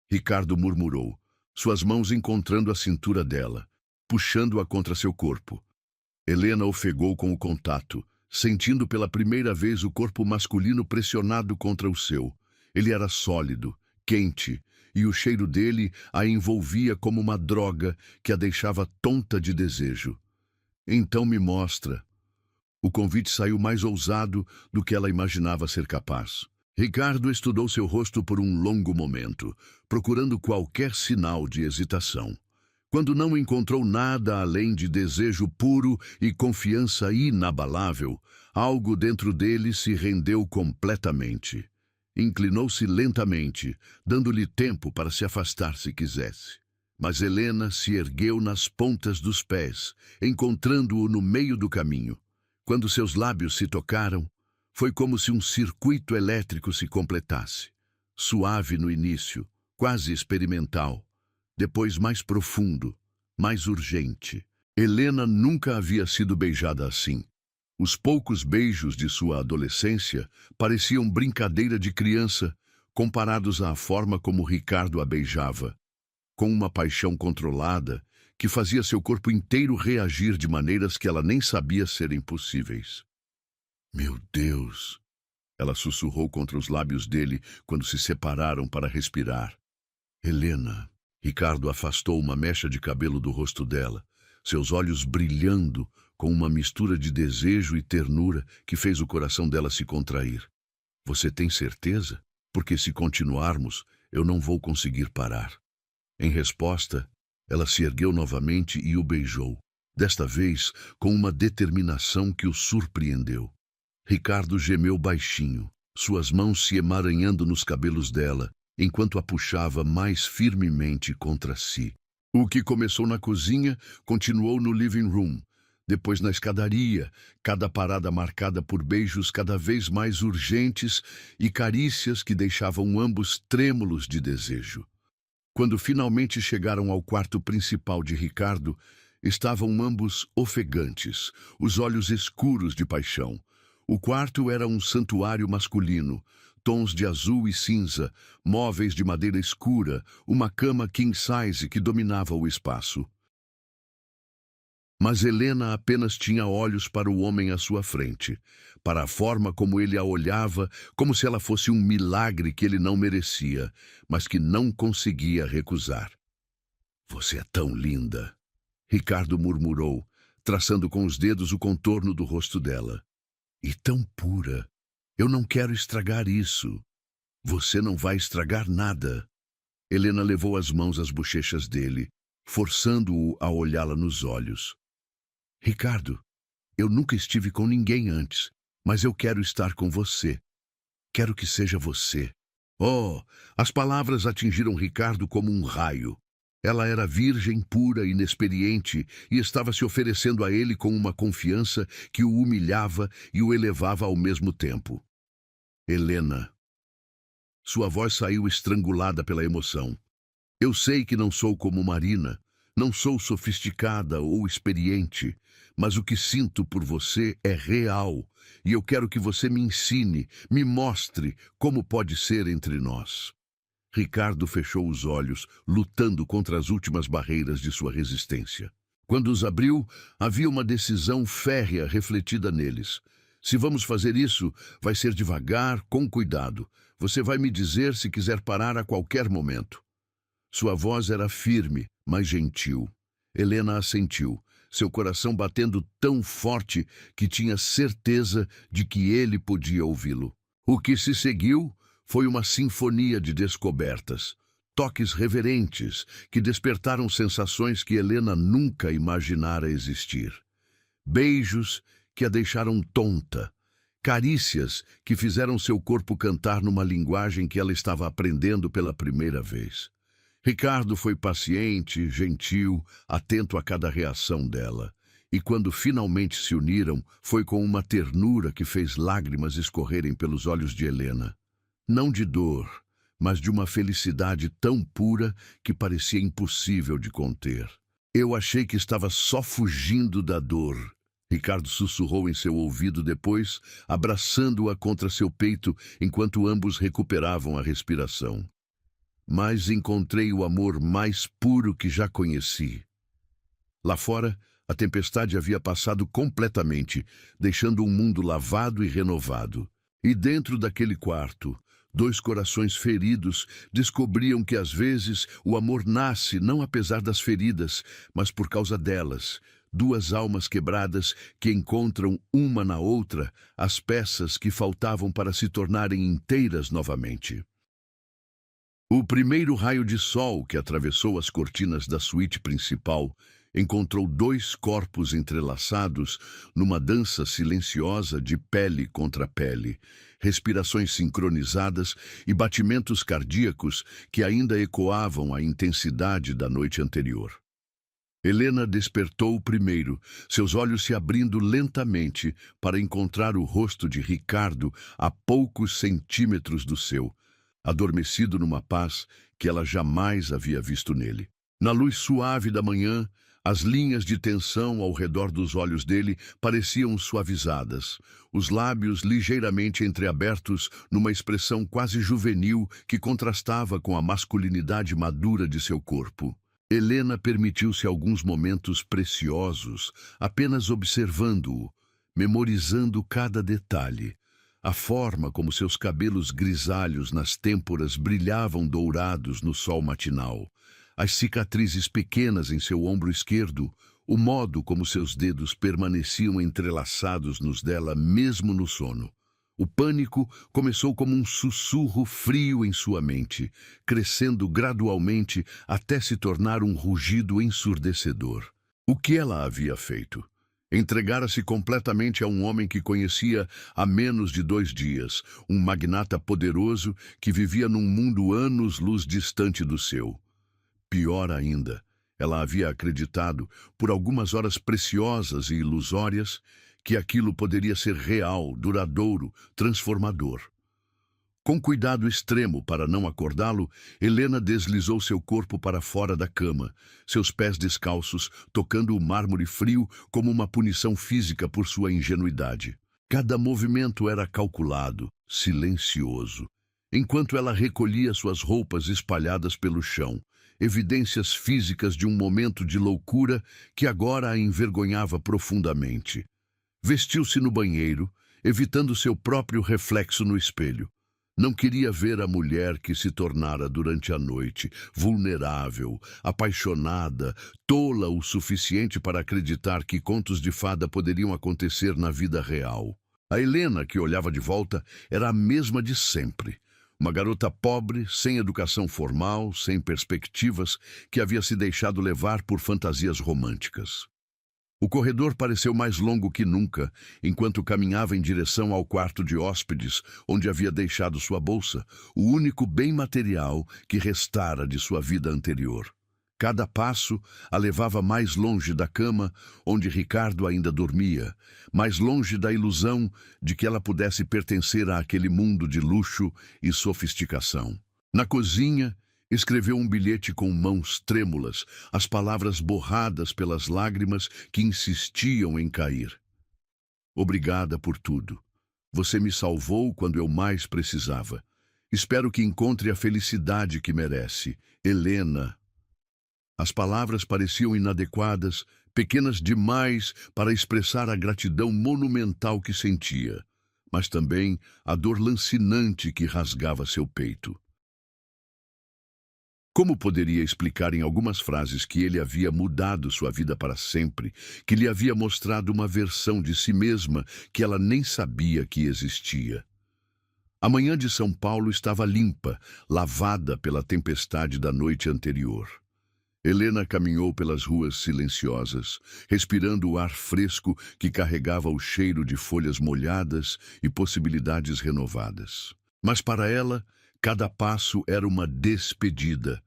Ricardo murmurou, suas mãos encontrando a cintura dela, puxando-a contra seu corpo. Helena ofegou com o contato, sentindo pela primeira vez o corpo masculino pressionado contra o seu. Ele era sólido, quente, e o cheiro dele a envolvia como uma droga que a deixava tonta de desejo. Então me mostra. O convite saiu mais ousado do que ela imaginava ser capaz. Ricardo estudou seu rosto por um longo momento, procurando qualquer sinal de hesitação. Quando não encontrou nada além de desejo puro e confiança inabalável, algo dentro dele se rendeu completamente. Inclinou-se lentamente, dando-lhe tempo para se afastar se quisesse. Mas Helena se ergueu nas pontas dos pés, encontrando-o no meio do caminho. Quando seus lábios se tocaram, foi como se um circuito elétrico se completasse. Suave no início, quase experimental, depois mais profundo, mais urgente. Helena nunca havia sido beijada assim. Os poucos beijos de sua adolescência pareciam brincadeira de criança, comparados à forma como Ricardo a beijava, com uma paixão controlada que fazia seu corpo inteiro reagir de maneiras que ela nem sabia serem possíveis. Meu Deus! Ela sussurrou contra os lábios dele quando se separaram para respirar. Helena! Ricardo afastou uma mecha de cabelo do rosto dela, seus olhos brilhando com uma mistura de desejo e ternura que fez o coração dela se contrair. Você tem certeza? Porque se continuarmos, eu não vou conseguir parar. Em resposta, ela se ergueu novamente e o beijou, desta vez com uma determinação que o surpreendeu. Ricardo gemeu baixinho, suas mãos se emaranhando nos cabelos dela, enquanto a puxava mais firmemente contra si. O que começou na cozinha continuou no living room, depois na escadaria, cada parada marcada por beijos cada vez mais urgentes e carícias que deixavam ambos trêmulos de desejo. Quando finalmente chegaram ao quarto principal de Ricardo, estavam ambos ofegantes, os olhos escuros de paixão. O quarto era um santuário masculino, tons de azul e cinza, móveis de madeira escura, uma cama king size que dominava o espaço. Mas Helena apenas tinha olhos para o homem à sua frente, para a forma como ele a olhava, como se ela fosse um milagre que ele não merecia, mas que não conseguia recusar. "Você é tão linda", Ricardo murmurou, traçando com os dedos o contorno do rosto dela. "E tão pura. Eu não quero estragar isso." "Você não vai estragar nada." Helena levou as mãos às bochechas dele, forçando-o a olhá-la nos olhos. "Ricardo, eu nunca estive com ninguém antes, mas eu quero estar com você. Quero que seja você." Oh, as palavras atingiram Ricardo como um raio. Ela era virgem, pura, inexperiente, e estava se oferecendo a ele com uma confiança que o humilhava e o elevava ao mesmo tempo. "Helena." Sua voz saiu estrangulada pela emoção. "Eu sei que não sou como Marina, não sou sofisticada ou experiente, mas o que sinto por você é real, e eu quero que você me ensine, me mostre como pode ser entre nós." Ricardo fechou os olhos, lutando contra as últimas barreiras de sua resistência. Quando os abriu, havia uma decisão férrea refletida neles. "Se vamos fazer isso, vai ser devagar, com cuidado. Você vai me dizer se quiser parar a qualquer momento." Sua voz era firme, mas gentil. Helena assentiu, seu coração batendo tão forte que tinha certeza de que ele podia ouvi-lo. O que se seguiu foi uma sinfonia de descobertas, toques reverentes que despertaram sensações que Helena nunca imaginara existir. Beijos que a deixaram tonta, carícias que fizeram seu corpo cantar numa linguagem que ela estava aprendendo pela primeira vez. Ricardo foi paciente, gentil, atento a cada reação dela. E quando finalmente se uniram, foi com uma ternura que fez lágrimas escorrerem pelos olhos de Helena. Não de dor, mas de uma felicidade tão pura que parecia impossível de conter. "Eu achei que estava só fugindo da dor", Ricardo sussurrou em seu ouvido depois, abraçando-a contra seu peito enquanto ambos recuperavam a respiração. "Mas encontrei o amor mais puro que já conheci." Lá fora, a tempestade havia passado completamente, deixando um mundo lavado e renovado. E dentro daquele quarto, dois corações feridos descobriam que às vezes o amor nasce não apesar das feridas, mas por causa delas. Duas almas quebradas que encontram uma na outra as peças que faltavam para se tornarem inteiras novamente. O primeiro raio de sol que atravessou as cortinas da suíte principal encontrou dois corpos entrelaçados numa dança silenciosa de pele contra pele, respirações sincronizadas e batimentos cardíacos que ainda ecoavam a intensidade da noite anterior. Helena despertou primeiro, seus olhos se abrindo lentamente para encontrar o rosto de Ricardo a poucos centímetros do seu, adormecido numa paz que ela jamais havia visto nele. Na luz suave da manhã, as linhas de tensão ao redor dos olhos dele pareciam suavizadas, os lábios ligeiramente entreabertos numa expressão quase juvenil que contrastava com a masculinidade madura de seu corpo. Helena permitiu-se alguns momentos preciosos, apenas observando-o, memorizando cada detalhe. A forma como seus cabelos grisalhos nas têmporas brilhavam dourados no sol matinal, as cicatrizes pequenas em seu ombro esquerdo, o modo como seus dedos permaneciam entrelaçados nos dela mesmo no sono. O pânico começou como um sussurro frio em sua mente, crescendo gradualmente até se tornar um rugido ensurdecedor. O que ela havia feito? Entregara-se completamente a um homem que conhecia há menos de 2 dias, um magnata poderoso que vivia num mundo anos-luz distante do seu. Pior ainda, Ela havia acreditado, por algumas horas preciosas e ilusórias, que aquilo poderia ser real, duradouro, transformador. Com cuidado extremo para não acordá-lo, Helena deslizou seu corpo para fora da cama, seus pés descalços, tocando o mármore frio como uma punição física por sua ingenuidade. Cada movimento era calculado, silencioso, enquanto ela recolhia suas roupas espalhadas pelo chão, evidências físicas de um momento de loucura que agora a envergonhava profundamente. Vestiu-se no banheiro, evitando seu próprio reflexo no espelho. Não queria ver a mulher que se tornara durante a noite, vulnerável, apaixonada, tola o suficiente para acreditar que contos de fada poderiam acontecer na vida real. A Helena, que olhava de volta, era a mesma de sempre. Uma garota pobre, sem educação formal, sem perspectivas, que havia se deixado levar por fantasias românticas. O corredor pareceu mais longo que nunca, enquanto caminhava em direção ao quarto de hóspedes, onde havia deixado sua bolsa, o único bem material que restara de sua vida anterior. Cada passo a levava mais longe da cama, onde Ricardo ainda dormia, mais longe da ilusão de que ela pudesse pertencer àquele mundo de luxo e sofisticação. Na cozinha, escreveu um bilhete com mãos trêmulas, as palavras borradas pelas lágrimas que insistiam em cair. Obrigada por tudo. Você me salvou quando eu mais precisava. Espero que encontre a felicidade que merece. Helena. As palavras pareciam inadequadas, pequenas demais para expressar a gratidão monumental que sentia, mas também a dor lancinante que rasgava seu peito. Como poderia explicar em algumas frases que ele havia mudado sua vida para sempre, que lhe havia mostrado uma versão de si mesma que ela nem sabia que existia? A manhã de São Paulo estava limpa, lavada pela tempestade da noite anterior. Helena caminhou pelas ruas silenciosas, respirando o ar fresco que carregava o cheiro de folhas molhadas e possibilidades renovadas. Mas para ela, cada passo era uma despedida.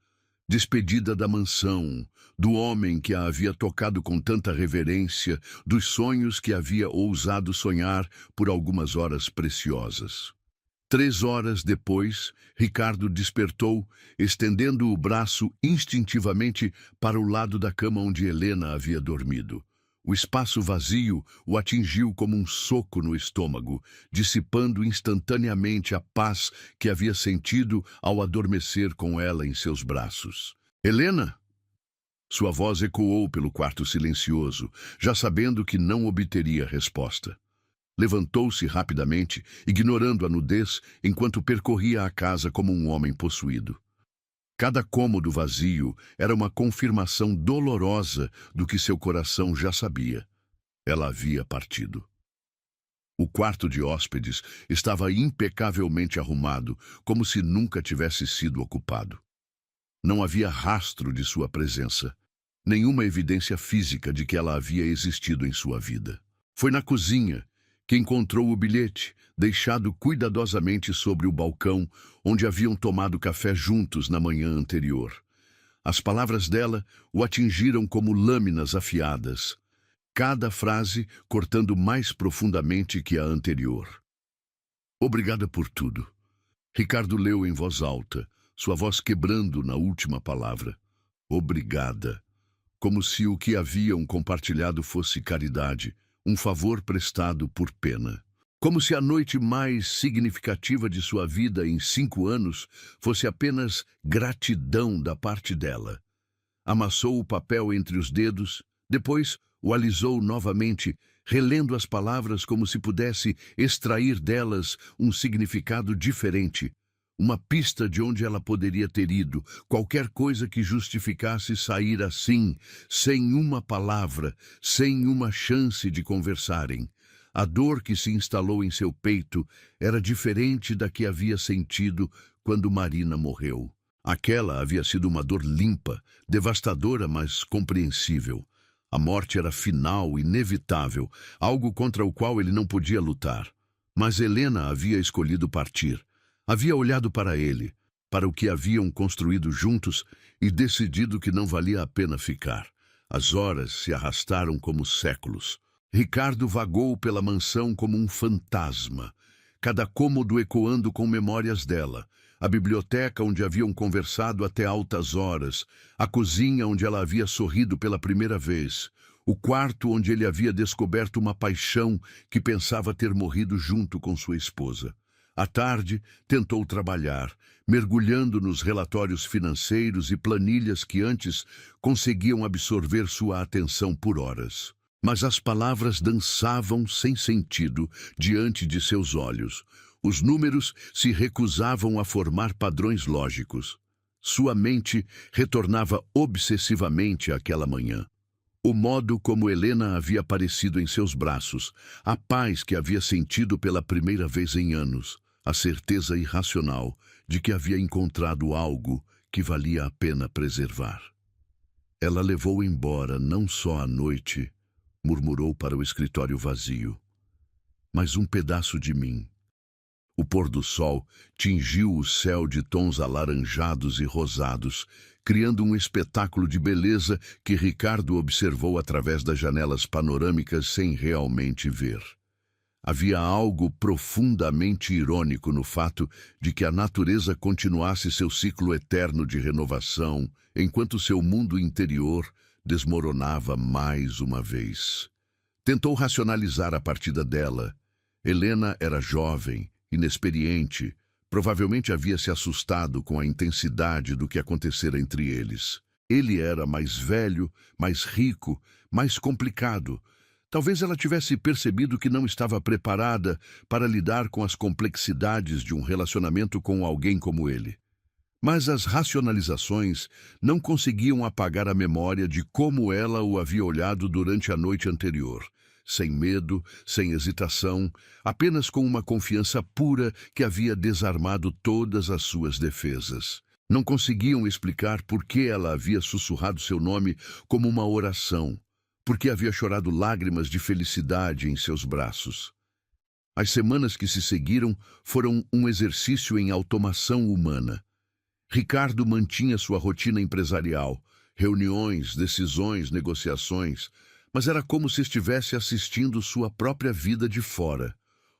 Despedida da mansão, do homem que a havia tocado com tanta reverência, dos sonhos que havia ousado sonhar por algumas horas preciosas. 3 horas depois, Ricardo despertou, estendendo o braço instintivamente para o lado da cama onde Helena havia dormido. O espaço vazio o atingiu como um soco no estômago, dissipando instantaneamente a paz que havia sentido ao adormecer com ela em seus braços. Helena? Sua voz ecoou pelo quarto silencioso, já sabendo que não obteria resposta. Levantou-se rapidamente, ignorando a nudez, enquanto percorria a casa como um homem possuído. Cada cômodo vazio era uma confirmação dolorosa do que seu coração já sabia. Ela havia partido. O quarto de hóspedes estava impecavelmente arrumado, como se nunca tivesse sido ocupado. Não havia rastro de sua presença, nenhuma evidência física de que ela havia existido em sua vida. Foi na cozinha que encontrou o bilhete, deixado cuidadosamente sobre o balcão, onde haviam tomado café juntos na manhã anterior. As palavras dela o atingiram como lâminas afiadas, cada frase cortando mais profundamente que a anterior. Obrigada por tudo. Ricardo leu em voz alta, sua voz quebrando na última palavra. Obrigada. Como se o que haviam compartilhado fosse caridade, um favor prestado por pena. Como se a noite mais significativa de sua vida em 5 anos fosse apenas gratidão da parte dela. Amassou o papel entre os dedos, depois o alisou novamente, relendo as palavras como se pudesse extrair delas um significado diferente, uma pista de onde ela poderia ter ido, qualquer coisa que justificasse sair assim, sem uma palavra, sem uma chance de conversarem. A dor que se instalou em seu peito era diferente da que havia sentido quando Marina morreu. Aquela havia sido uma dor limpa, devastadora, mas compreensível. A morte era final, inevitável, algo contra o qual ele não podia lutar. Mas Helena havia escolhido partir. Havia olhado para ele, para o que haviam construído juntos e decidido que não valia a pena ficar. As horas se arrastaram como séculos. Ricardo vagou pela mansão como um fantasma, cada cômodo ecoando com memórias dela. A biblioteca onde haviam conversado até altas horas, a cozinha onde ela havia sorrido pela primeira vez, o quarto onde ele havia descoberto uma paixão que pensava ter morrido junto com sua esposa. À tarde, tentou trabalhar, mergulhando nos relatórios financeiros e planilhas que antes conseguiam absorver sua atenção por horas. Mas as palavras dançavam sem sentido diante de seus olhos. Os números se recusavam a formar padrões lógicos. Sua mente retornava obsessivamente àquela manhã. O modo como Helena havia aparecido em seus braços, a paz que havia sentido pela primeira vez em anos, a certeza irracional de que havia encontrado algo que valia a pena preservar. Ela levou embora não só a noite, murmurou para o escritório vazio, mas um pedaço de mim. O pôr do sol tingiu o céu de tons alaranjados e rosados, criando um espetáculo de beleza que Ricardo observou através das janelas panorâmicas sem realmente ver. Havia algo profundamente irônico no fato de que a natureza continuasse seu ciclo eterno de renovação, enquanto seu mundo interior desmoronava mais uma vez. Tentou racionalizar a partida dela. Helena era jovem, inexperiente, provavelmente havia se assustado com a intensidade do que acontecera entre eles. Ele era mais velho, mais rico, mais complicado. Talvez ela tivesse percebido que não estava preparada para lidar com as complexidades de um relacionamento com alguém como ele. Mas as racionalizações não conseguiam apagar a memória de como ela o havia olhado durante a noite anterior. Sem medo, sem hesitação, apenas com uma confiança pura que havia desarmado todas as suas defesas. Não conseguiam explicar por que ela havia sussurrado seu nome como uma oração, por que havia chorado lágrimas de felicidade em seus braços. As semanas que se seguiram foram um exercício em automação humana. Ricardo mantinha sua rotina empresarial, reuniões, decisões, negociações, mas era como se estivesse assistindo sua própria vida de fora,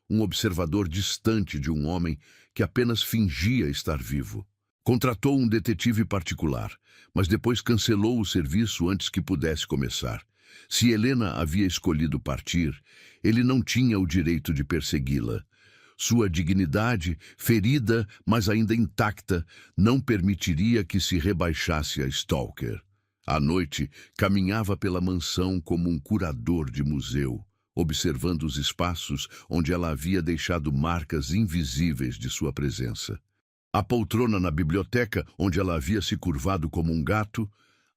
um observador distante de um homem que apenas fingia estar vivo. Contratou um detetive particular, mas depois cancelou o serviço antes que pudesse começar. Se Helena havia escolhido partir, ele não tinha o direito de persegui-la. Sua dignidade, ferida, mas ainda intacta, não permitiria que se rebaixasse a stalker. À noite, caminhava pela mansão como um curador de museu, observando os espaços onde ela havia deixado marcas invisíveis de sua presença. A poltrona na biblioteca, onde ela havia se curvado como um gato,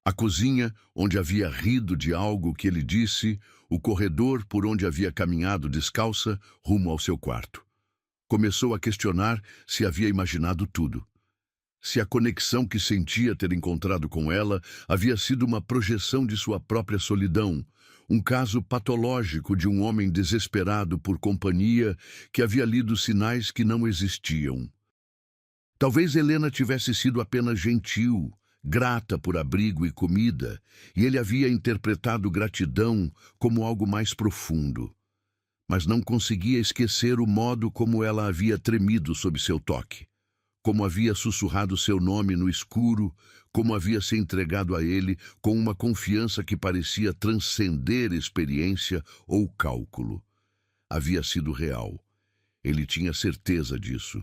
a cozinha, onde havia rido de algo que ele disse, o corredor por onde havia caminhado descalça rumo ao seu quarto. Começou a questionar se havia imaginado tudo. Se a conexão que sentia ter encontrado com ela havia sido uma projeção de sua própria solidão, um caso patológico de um homem desesperado por companhia que havia lido sinais que não existiam. Talvez Helena tivesse sido apenas gentil, grata por abrigo e comida, e ele havia interpretado gratidão como algo mais profundo. Mas não conseguia esquecer o modo como ela havia tremido sob seu toque, como havia sussurrado seu nome no escuro, como havia se entregado a ele com uma confiança que parecia transcender experiência ou cálculo. Havia sido real. Ele tinha certeza disso.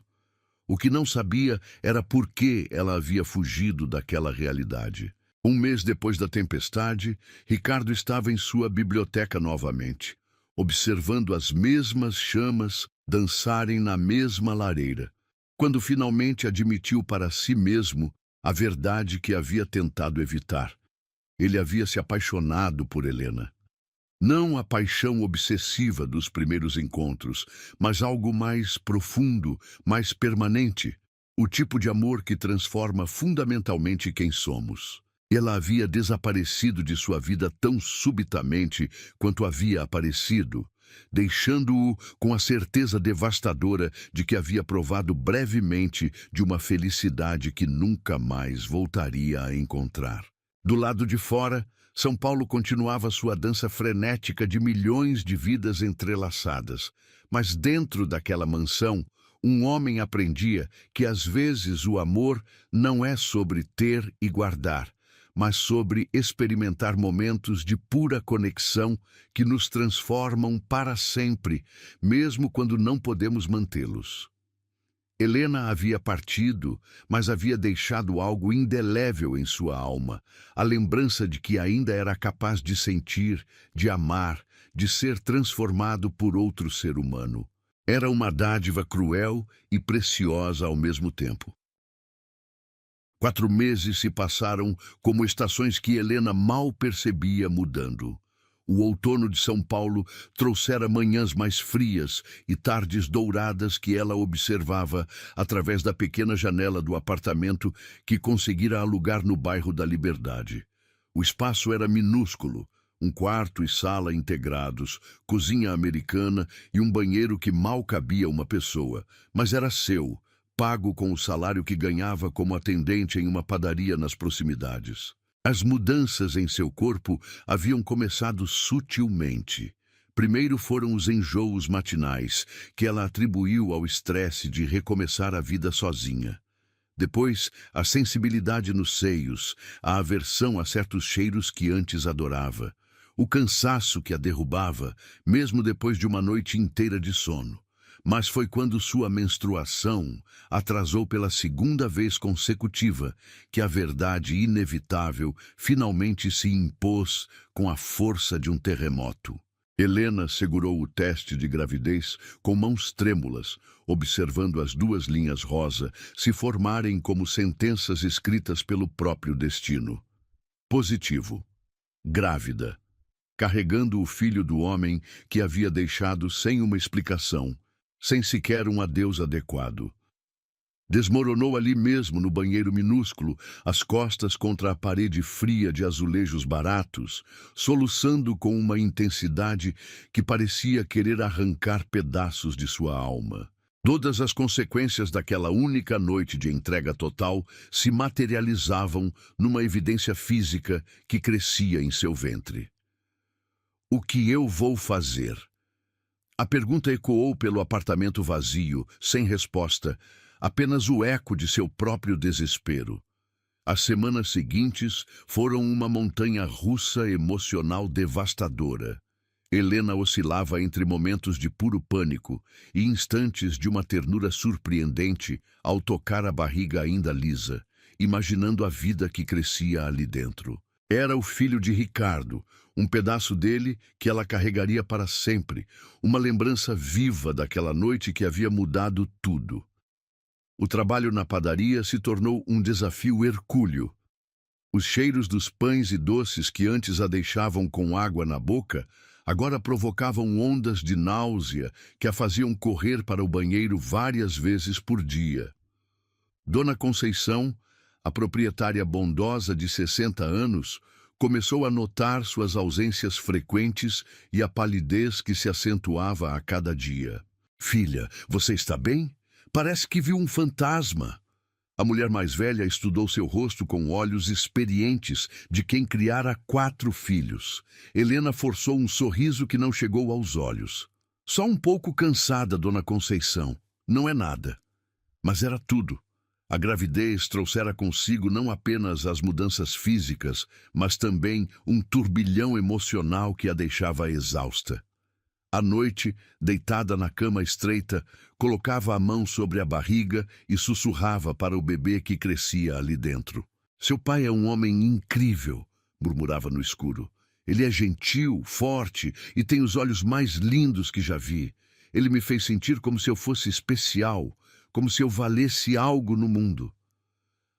O que não sabia era por que ela havia fugido daquela realidade. Um mês depois da tempestade, Ricardo estava em sua biblioteca novamente, observando as mesmas chamas dançarem na mesma lareira, quando finalmente admitiu para si mesmo a verdade que havia tentado evitar. Ele havia se apaixonado por Helena. Não a paixão obsessiva dos primeiros encontros, mas algo mais profundo, mais permanente, o tipo de amor que transforma fundamentalmente quem somos. Ela havia desaparecido de sua vida tão subitamente quanto havia aparecido, deixando-o com a certeza devastadora de que havia provado brevemente de uma felicidade que nunca mais voltaria a encontrar. Do lado de fora, São Paulo continuava sua dança frenética de milhões de vidas entrelaçadas. Mas dentro daquela mansão, um homem aprendia que às vezes o amor não é sobre ter e guardar, mas sobre experimentar momentos de pura conexão que nos transformam para sempre, mesmo quando não podemos mantê-los. Helena havia partido, mas havia deixado algo indelével em sua alma, a lembrança de que ainda era capaz de sentir, de amar, de ser transformado por outro ser humano. Era uma dádiva cruel e preciosa ao mesmo tempo. 4 meses se passaram como estações que Helena mal percebia mudando. O outono de São Paulo trouxera manhãs mais frias e tardes douradas que ela observava através da pequena janela do apartamento que conseguira alugar no bairro da Liberdade. O espaço era minúsculo, um quarto e sala integrados, cozinha americana e um banheiro que mal cabia uma pessoa, mas era seu, pago com o salário que ganhava como atendente em uma padaria nas proximidades. As mudanças em seu corpo haviam começado sutilmente. Primeiro foram os enjoos matinais, que ela atribuiu ao estresse de recomeçar a vida sozinha. Depois, a sensibilidade nos seios, a aversão a certos cheiros que antes adorava, o cansaço que a derrubava, mesmo depois de uma noite inteira de sono. Mas foi quando sua menstruação atrasou pela segunda vez consecutiva que a verdade inevitável finalmente se impôs com a força de um terremoto. Helena segurou o teste de gravidez com mãos trêmulas, observando as 2 linhas rosa se formarem como sentenças escritas pelo próprio destino. Positivo. Grávida. Carregando o filho do homem que havia deixado sem uma explicação, sem sequer um adeus adequado. Desmoronou ali mesmo no banheiro minúsculo, as costas contra a parede fria de azulejos baratos, soluçando com uma intensidade que parecia querer arrancar pedaços de sua alma. Todas as consequências daquela única noite de entrega total se materializavam numa evidência física que crescia em seu ventre. O que eu vou fazer? A pergunta ecoou pelo apartamento vazio, sem resposta, apenas o eco de seu próprio desespero. As semanas seguintes foram uma montanha-russa emocional devastadora. Helena oscilava entre momentos de puro pânico e instantes de uma ternura surpreendente ao tocar a barriga ainda lisa, imaginando a vida que crescia ali dentro. Era o filho de Ricardo, um pedaço dele que ela carregaria para sempre, uma lembrança viva daquela noite que havia mudado tudo. O trabalho na padaria se tornou um desafio hercúleo. Os cheiros dos pães e doces que antes a deixavam com água na boca, agora provocavam ondas de náusea que a faziam correr para o banheiro várias vezes por dia. Dona Conceição, a proprietária bondosa de 60 anos, começou a notar suas ausências frequentes e a palidez que se acentuava a cada dia. "Filha, você está bem? Parece que viu um fantasma." A mulher mais velha estudou seu rosto com olhos experientes de quem criara 4 filhos. Helena forçou um sorriso que não chegou aos olhos. "Só um pouco cansada, Dona Conceição. Não é nada." Mas era tudo. A gravidez trouxera consigo não apenas as mudanças físicas, mas também um turbilhão emocional que a deixava exausta. À noite, deitada na cama estreita, colocava a mão sobre a barriga e sussurrava para o bebê que crescia ali dentro. "Seu pai é um homem incrível", murmurava no escuro. "Ele é gentil, forte e tem os olhos mais lindos que já vi. Ele me fez sentir como se eu fosse especial, como se eu valesse algo no mundo."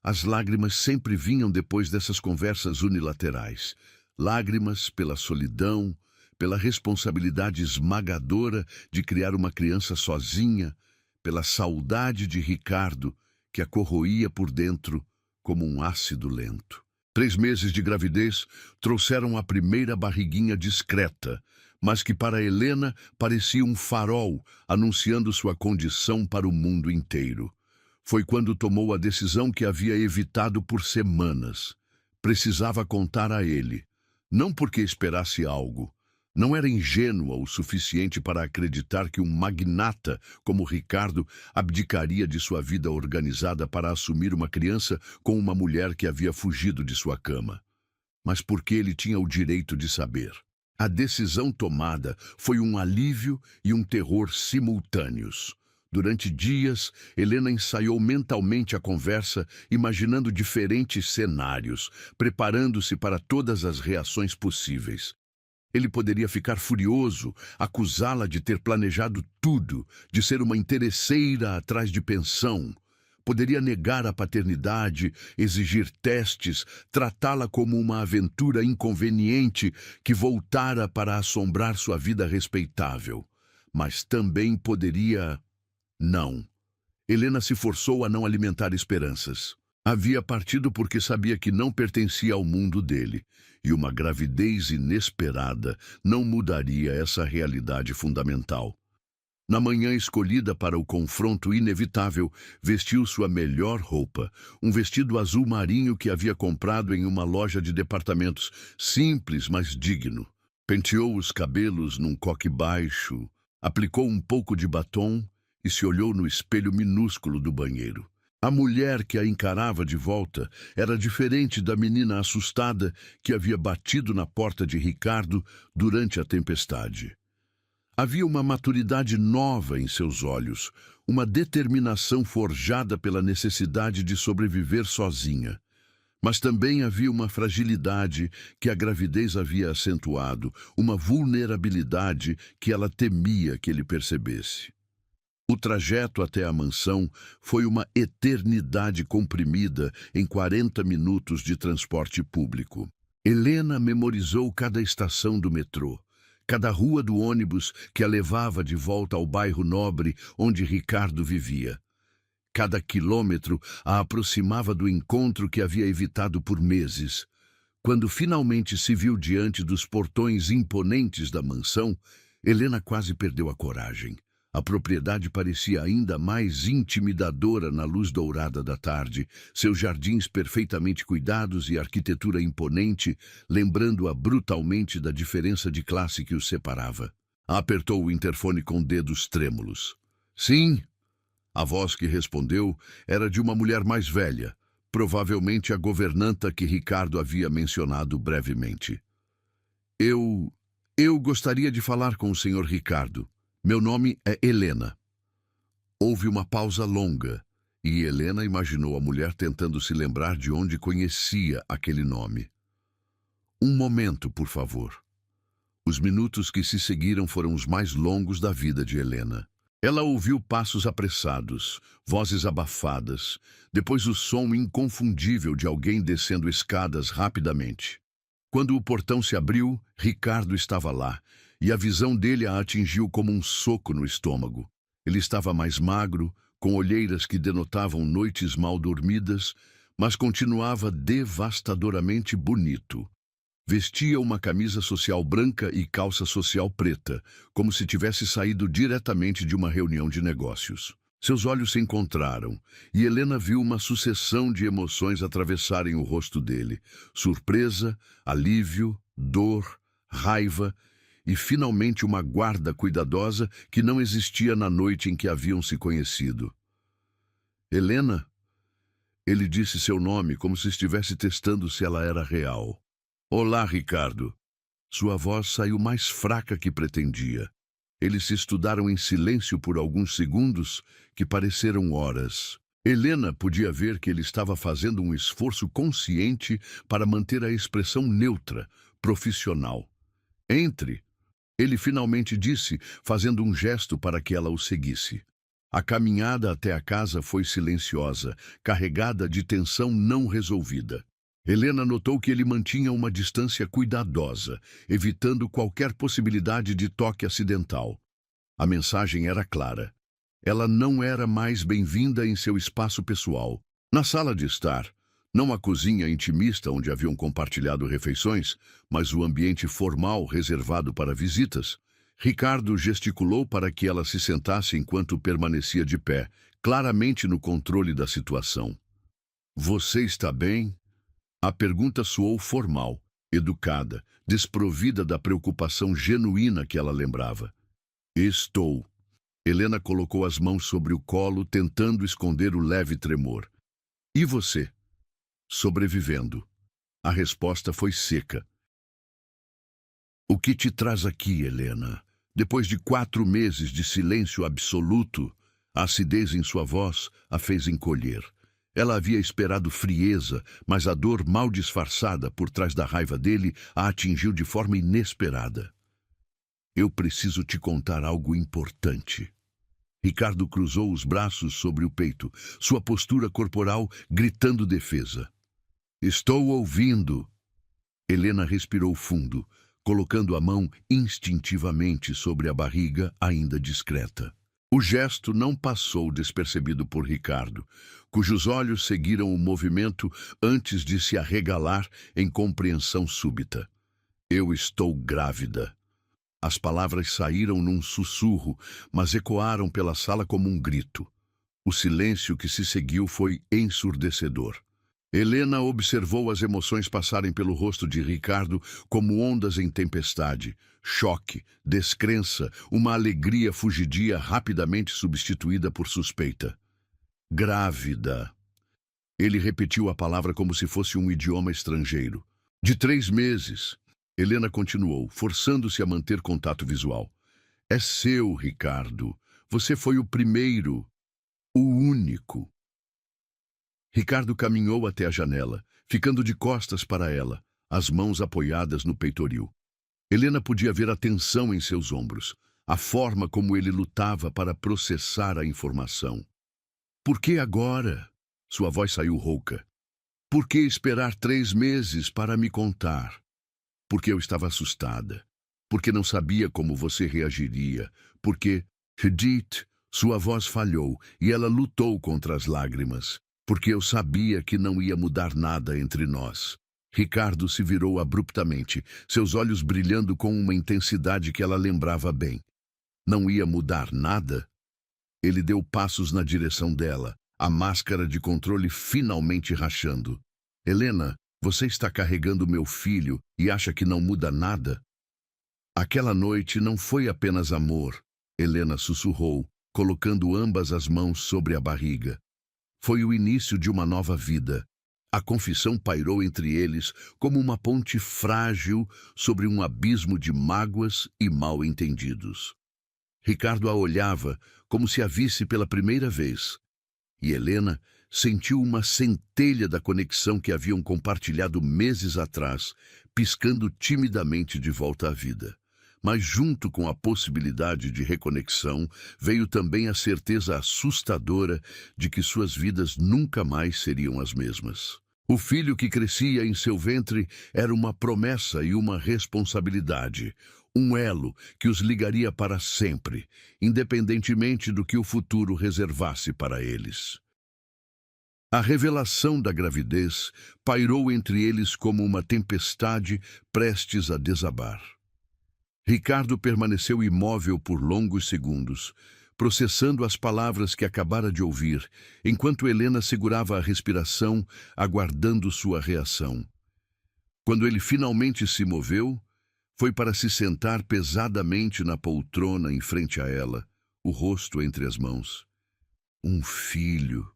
As lágrimas sempre vinham depois dessas conversas unilaterais. Lágrimas pela solidão, pela responsabilidade esmagadora de criar uma criança sozinha, pela saudade de Ricardo, que a corroía por dentro como um ácido lento. 3 meses de gravidez trouxeram a primeira barriguinha discreta, mas que para Helena parecia um farol anunciando sua condição para o mundo inteiro. Foi quando tomou a decisão que havia evitado por semanas. Precisava contar a ele, não porque esperasse algo. Não era ingênua o suficiente para acreditar que um magnata como Ricardo abdicaria de sua vida organizada para assumir uma criança com uma mulher que havia fugido de sua cama. Mas porque ele tinha o direito de saber. A decisão tomada foi um alívio e um terror simultâneos. Durante dias, Helena ensaiou mentalmente a conversa, imaginando diferentes cenários, preparando-se para todas as reações possíveis. Ele poderia ficar furioso, acusá-la de ter planejado tudo, de ser uma interesseira atrás de pensão. Poderia negar a paternidade, exigir testes, tratá-la como uma aventura inconveniente que voltara para assombrar sua vida respeitável. Mas também poderia... Não. Helena se forçou a não alimentar esperanças. Havia partido porque sabia que não pertencia ao mundo dele, e uma gravidez inesperada não mudaria essa realidade fundamental. Na manhã escolhida para o confronto inevitável, vestiu sua melhor roupa, um vestido azul marinho que havia comprado em uma loja de departamentos, simples, mas digno. Penteou os cabelos num coque baixo, aplicou um pouco de batom e se olhou no espelho minúsculo do banheiro. A mulher que a encarava de volta era diferente da menina assustada que havia batido na porta de Ricardo durante a tempestade. Havia uma maturidade nova em seus olhos, uma determinação forjada pela necessidade de sobreviver sozinha. Mas também havia uma fragilidade que a gravidez havia acentuado, uma vulnerabilidade que ela temia que ele percebesse. O trajeto até a mansão foi uma eternidade comprimida em 40 minutos de transporte público. Helena memorizou cada estação do metrô, cada rua do ônibus que a levava de volta ao bairro nobre onde Ricardo vivia. Cada quilômetro a aproximava do encontro que havia evitado por meses. Quando finalmente se viu diante dos portões imponentes da mansão, Helena quase perdeu a coragem. A propriedade parecia ainda mais intimidadora na luz dourada da tarde, seus jardins perfeitamente cuidados e arquitetura imponente, lembrando-a brutalmente da diferença de classe que os separava. Apertou o interfone com dedos trêmulos. Sim, a voz que respondeu era de uma mulher mais velha, provavelmente a governanta que Ricardo havia mencionado brevemente. Eu gostaria de falar com o Sr. Ricardo. Meu nome é Helena. Houve uma pausa longa, e Helena imaginou a mulher tentando se lembrar de onde conhecia aquele nome. Um momento, por favor. Os minutos que se seguiram foram os mais longos da vida de Helena. Ela ouviu passos apressados, vozes abafadas, depois o som inconfundível de alguém descendo escadas rapidamente. Quando o portão se abriu, Ricardo estava lá, e a visão dele a atingiu como um soco no estômago. Ele estava mais magro, com olheiras que denotavam noites mal dormidas, mas continuava devastadoramente bonito. Vestia uma camisa social branca e calça social preta, como se tivesse saído diretamente de uma reunião de negócios. Seus olhos se encontraram, e Helena viu uma sucessão de emoções atravessarem o rosto dele. Surpresa, alívio, dor, raiva e, finalmente, uma guarda cuidadosa que não existia na noite em que haviam se conhecido. Helena? Ele disse seu nome como se estivesse testando se ela era real. Olá, Ricardo. Sua voz saiu mais fraca que pretendia. Eles se estudaram em silêncio por alguns segundos, que pareceram horas. Helena podia ver que ele estava fazendo um esforço consciente para manter a expressão neutra, profissional. Entre, ele finalmente disse, fazendo um gesto para que ela o seguisse. A caminhada até a casa foi silenciosa, carregada de tensão não resolvida. Helena notou que ele mantinha uma distância cuidadosa, evitando qualquer possibilidade de toque acidental. A mensagem era clara. Ela não era mais bem-vinda em seu espaço pessoal. Na sala de estar, Não a cozinha intimista onde haviam compartilhado refeições, mas o ambiente formal reservado para visitas. Ricardo gesticulou para que ela se sentasse enquanto permanecia de pé, claramente no controle da situação. Você está bem? A pergunta soou formal, educada, desprovida da preocupação genuína que ela lembrava. Estou. Helena colocou as mãos sobre o colo, tentando esconder o leve tremor. E você? Sobrevivendo. A resposta foi seca. O que te traz aqui, Helena? Depois de 4 meses de silêncio absoluto, a acidez em sua voz a fez encolher. Ela havia esperado frieza, mas a dor mal disfarçada por trás da raiva dele a atingiu de forma inesperada. Eu preciso te contar algo importante. Ricardo cruzou os braços sobre o peito, sua postura corporal gritando defesa. Estou ouvindo. Helena respirou fundo, colocando a mão instintivamente sobre a barriga, ainda discreta. O gesto não passou despercebido por Ricardo, cujos olhos seguiram o movimento antes de se arregalar em compreensão súbita. Eu estou grávida. As palavras saíram num sussurro, mas ecoaram pela sala como um grito. O silêncio que se seguiu foi ensurdecedor. Helena observou as emoções passarem pelo rosto de Ricardo como ondas em tempestade. Choque, descrença, uma alegria fugidia rapidamente substituída por suspeita. Grávida. Ele repetiu a palavra como se fosse um idioma estrangeiro. De 3 meses. Helena continuou, forçando-se a manter contato visual. É seu, Ricardo. Você foi o primeiro. O único. Ricardo caminhou até a janela, ficando de costas para ela, as mãos apoiadas no peitoril. Helena podia ver a tensão em seus ombros, a forma como ele lutava para processar a informação. Por que agora? Sua voz saiu rouca. Por que esperar 3 meses para me contar? Porque eu estava assustada. Porque não sabia como você reagiria. Porque, Edith, sua voz falhou e ela lutou contra as lágrimas. Porque eu sabia que não ia mudar nada entre nós. Ricardo se virou abruptamente, seus olhos brilhando com uma intensidade que ela lembrava bem. Não ia mudar nada? Ele deu passos na direção dela, a máscara de controle finalmente rachando. Helena, você está carregando meu filho e acha que não muda nada? Aquela noite não foi apenas amor, Helena sussurrou, colocando ambas as mãos sobre a barriga. Foi o início de uma nova vida. A confissão pairou entre eles como uma ponte frágil sobre um abismo de mágoas e mal-entendidos. Ricardo a olhava como se a visse pela primeira vez. E Helena sentiu uma centelha da conexão que haviam compartilhado meses atrás, piscando timidamente de volta à vida. Mas junto com a possibilidade de reconexão, veio também a certeza assustadora de que suas vidas nunca mais seriam as mesmas. O filho que crescia em seu ventre era uma promessa e uma responsabilidade, um elo que os ligaria para sempre, independentemente do que o futuro reservasse para eles. A revelação da gravidez pairou entre eles como uma tempestade prestes a desabar. Ricardo permaneceu imóvel por longos segundos, processando as palavras que acabara de ouvir, enquanto Helena segurava a respiração, aguardando sua reação. Quando ele finalmente se moveu, foi para se sentar pesadamente na poltrona em frente a ela, o rosto entre as mãos. Um filho,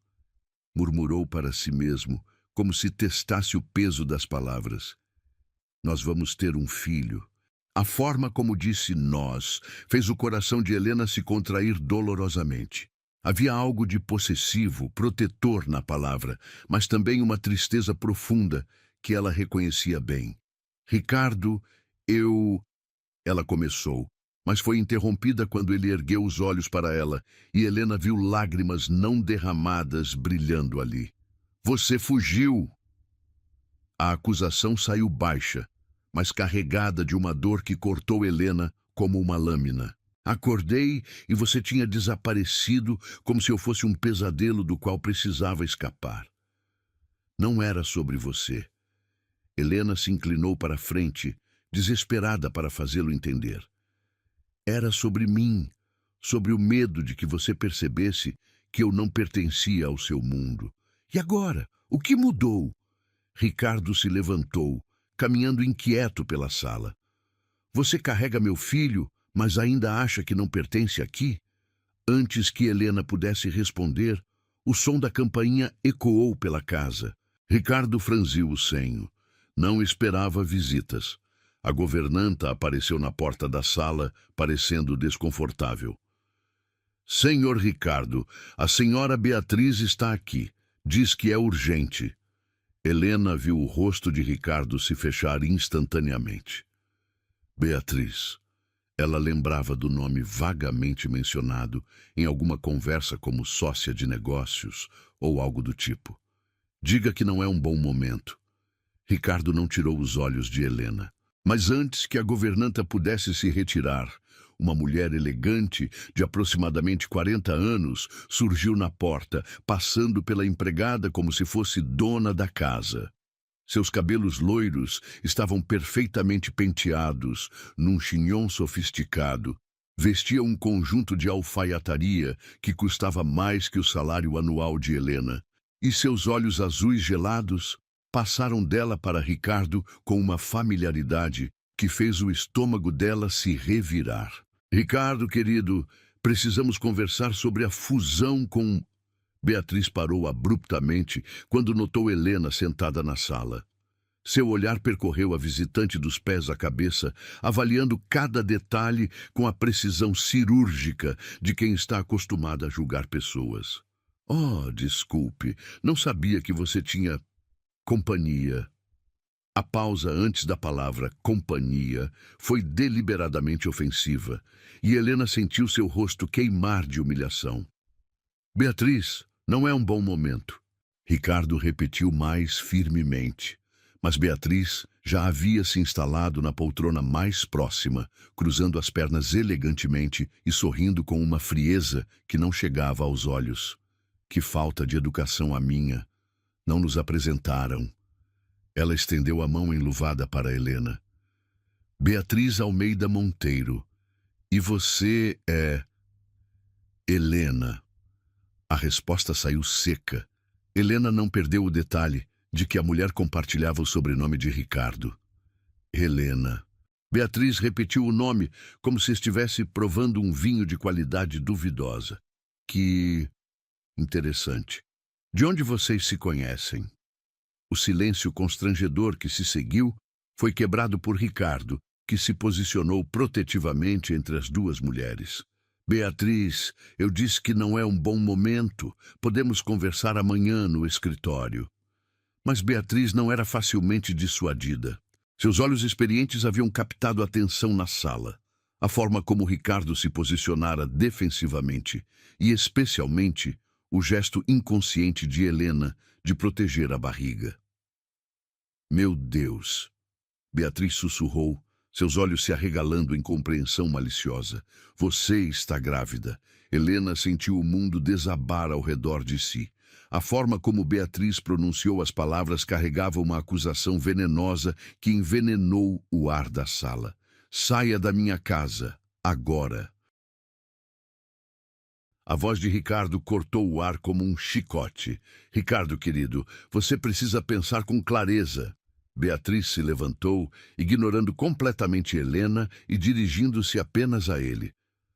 murmurou para si mesmo, como se testasse o peso das palavras. Nós vamos ter um filho. A forma como disse nós fez o coração de Helena se contrair dolorosamente. Havia algo de possessivo, protetor na palavra, mas também uma tristeza profunda que ela reconhecia bem. Ricardo, Ela começou, mas foi interrompida quando ele ergueu os olhos para ela e Helena viu lágrimas não derramadas brilhando ali. Você fugiu! A acusação saiu baixa, mas carregada de uma dor que cortou Helena como uma lâmina. Acordei e você tinha desaparecido como se eu fosse um pesadelo do qual precisava escapar. Não era sobre você. Helena se inclinou para a frente, desesperada para fazê-lo entender. Era sobre mim, sobre o medo de que você percebesse que eu não pertencia ao seu mundo. E agora? O que mudou? Ricardo se levantou, caminhando inquieto pela sala. Você carrega meu filho, mas ainda acha que não pertence aqui? Antes que Helena pudesse responder, o som da campainha ecoou pela casa. Ricardo franziu o senho. Não esperava visitas. A governanta apareceu na porta da sala, parecendo desconfortável. Senhor Ricardo, a senhora Beatriz está aqui. Diz que é urgente. Helena viu o rosto de Ricardo se fechar instantaneamente. Beatriz. Ela lembrava do nome vagamente mencionado em alguma conversa como sócia de negócios ou algo do tipo. Diga que não é um bom momento. Ricardo não tirou os olhos de Helena. Mas antes que a governanta pudesse se retirar, uma mulher elegante, de aproximadamente 40 anos, surgiu na porta, passando pela empregada como se fosse dona da casa. Seus cabelos loiros estavam perfeitamente penteados, num chignon sofisticado. Vestia um conjunto de alfaiataria que custava mais que o salário anual de Helena. E seus olhos azuis gelados passaram dela para Ricardo com uma familiaridade que fez o estômago dela se revirar. Ricardo, querido, precisamos conversar sobre a fusão com... Beatriz parou abruptamente quando notou Helena sentada na sala. Seu olhar percorreu a visitante dos pés à cabeça, avaliando cada detalhe com a precisão cirúrgica de quem está acostumada a julgar pessoas. Oh, desculpe, não sabia que você tinha companhia. A pausa antes da palavra companhia foi deliberadamente ofensiva, e Helena sentiu seu rosto queimar de humilhação. Beatriz, não é um bom momento. Ricardo repetiu mais firmemente, mas Beatriz já havia se instalado na poltrona mais próxima, cruzando as pernas elegantemente e sorrindo com uma frieza que não chegava aos olhos. Que falta de educação a minha! Não nos apresentaram. Ela estendeu a mão enluvada para Helena. Beatriz Almeida Monteiro. E você é... Helena. A resposta saiu seca. Helena não perdeu o detalhe de que a mulher compartilhava o sobrenome de Ricardo. Helena. Beatriz repetiu o nome como se estivesse provando um vinho de qualidade duvidosa. Que... interessante. De onde vocês se conhecem? O silêncio constrangedor que se seguiu foi quebrado por Ricardo, que se posicionou protetivamente entre as duas mulheres. Beatriz, eu disse que não é um bom momento. Podemos conversar amanhã no escritório. Mas Beatriz não era facilmente dissuadida. Seus olhos experientes haviam captado a atenção na sala. A forma como Ricardo se posicionara defensivamente e, especialmente, o gesto inconsciente de Helena de proteger a barriga. Meu Deus! Beatriz sussurrou, seus olhos se arregalando em compreensão maliciosa. Você está grávida. Helena sentiu o mundo desabar ao redor de si. A forma como Beatriz pronunciou as palavras carregava uma acusação venenosa que envenenou o ar da sala. Saia da minha casa, agora. A voz de Ricardo cortou o ar como um chicote. Ricardo, querido, você precisa pensar com clareza. Beatriz se levantou, ignorando completamente Helena e dirigindo-se apenas a ele.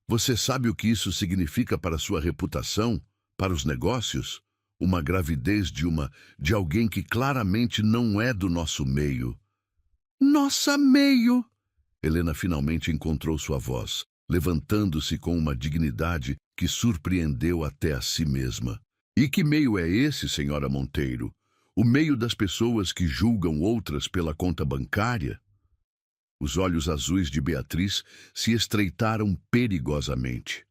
Você sabe o que isso significa para sua reputação, para os negócios? Uma gravidez de alguém que claramente não é do nosso meio. Nossa meio! Helena finalmente encontrou sua voz, levantando-se com uma dignidade que surpreendeu até a si mesma. E que meio é esse, senhora Monteiro? O meio das pessoas que julgam outras pela conta bancária? Os olhos azuis de Beatriz se estreitaram perigosamente.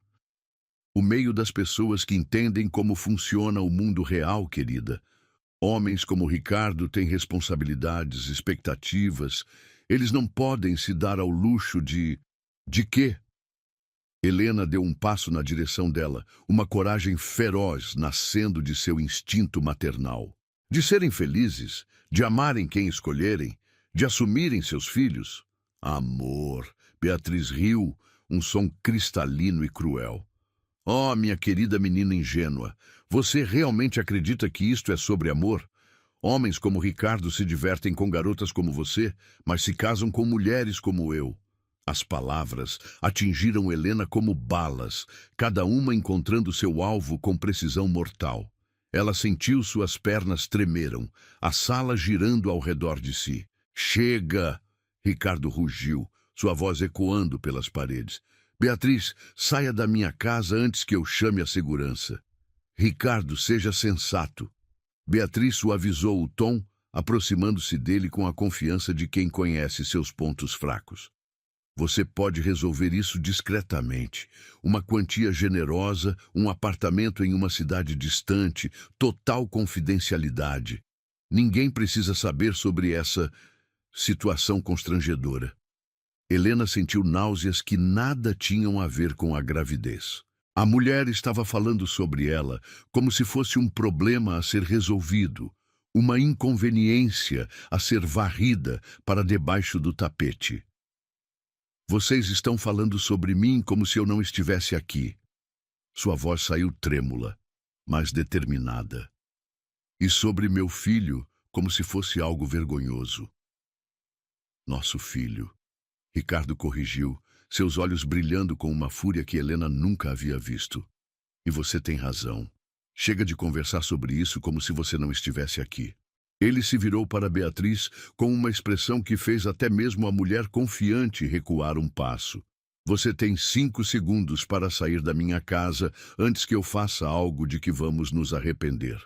O meio das pessoas que entendem como funciona o mundo real, querida. Homens como Ricardo têm responsabilidades, expectativas. Eles não podem se dar ao luxo de... De quê? Helena deu um passo na direção dela, uma coragem feroz nascendo de seu instinto maternal. De serem felizes, de amarem quem escolherem, de assumirem seus filhos. Amor. Beatriz riu, um som cristalino e cruel. Oh, minha querida menina ingênua, você realmente acredita que isto é sobre amor? Homens como Ricardo se divertem com garotas como você, mas se casam com mulheres como eu. As palavras atingiram Helena como balas, cada uma encontrando seu alvo com precisão mortal. Ela sentiu suas pernas tremeram, a sala girando ao redor de si. Chega! Ricardo rugiu, sua voz ecoando pelas paredes. Beatriz, saia da minha casa antes que eu chame a segurança. Ricardo, seja sensato. Beatriz suavizou o tom, aproximando-se dele com a confiança de quem conhece seus pontos fracos. Você pode resolver isso discretamente. Uma quantia generosa, um apartamento em uma cidade distante, total confidencialidade. Ninguém precisa saber sobre essa situação constrangedora. Helena sentiu náuseas que nada tinham a ver com a gravidez. A mulher estava falando sobre ela como se fosse um problema a ser resolvido, uma inconveniência a ser varrida para debaixo do tapete. Vocês estão falando sobre mim como se eu não estivesse aqui. Sua voz saiu trêmula, mas determinada. E sobre meu filho, como se fosse algo vergonhoso. Nosso filho. Ricardo corrigiu, seus olhos brilhando com uma fúria que Helena nunca havia visto. E você tem razão. Chega de conversar sobre isso como se você não estivesse aqui. Ele se virou para Beatriz com uma expressão que fez até mesmo a mulher confiante recuar um passo. Você tem 5 segundos para sair da minha casa antes que eu faça algo de que vamos nos arrepender.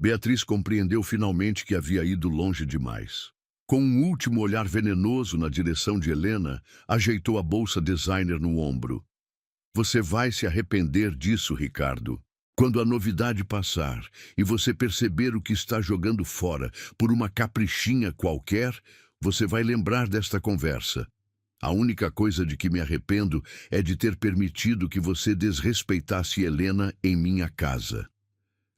Beatriz compreendeu finalmente que havia ido longe demais. Com um último olhar venenoso na direção de Helena, ajeitou a bolsa designer no ombro. Você vai se arrepender disso, Ricardo. Quando a novidade passar e você perceber o que está jogando fora por uma caprichinha qualquer, você vai lembrar desta conversa. A única coisa de que me arrependo é de ter permitido que você desrespeitasse Helena em minha casa.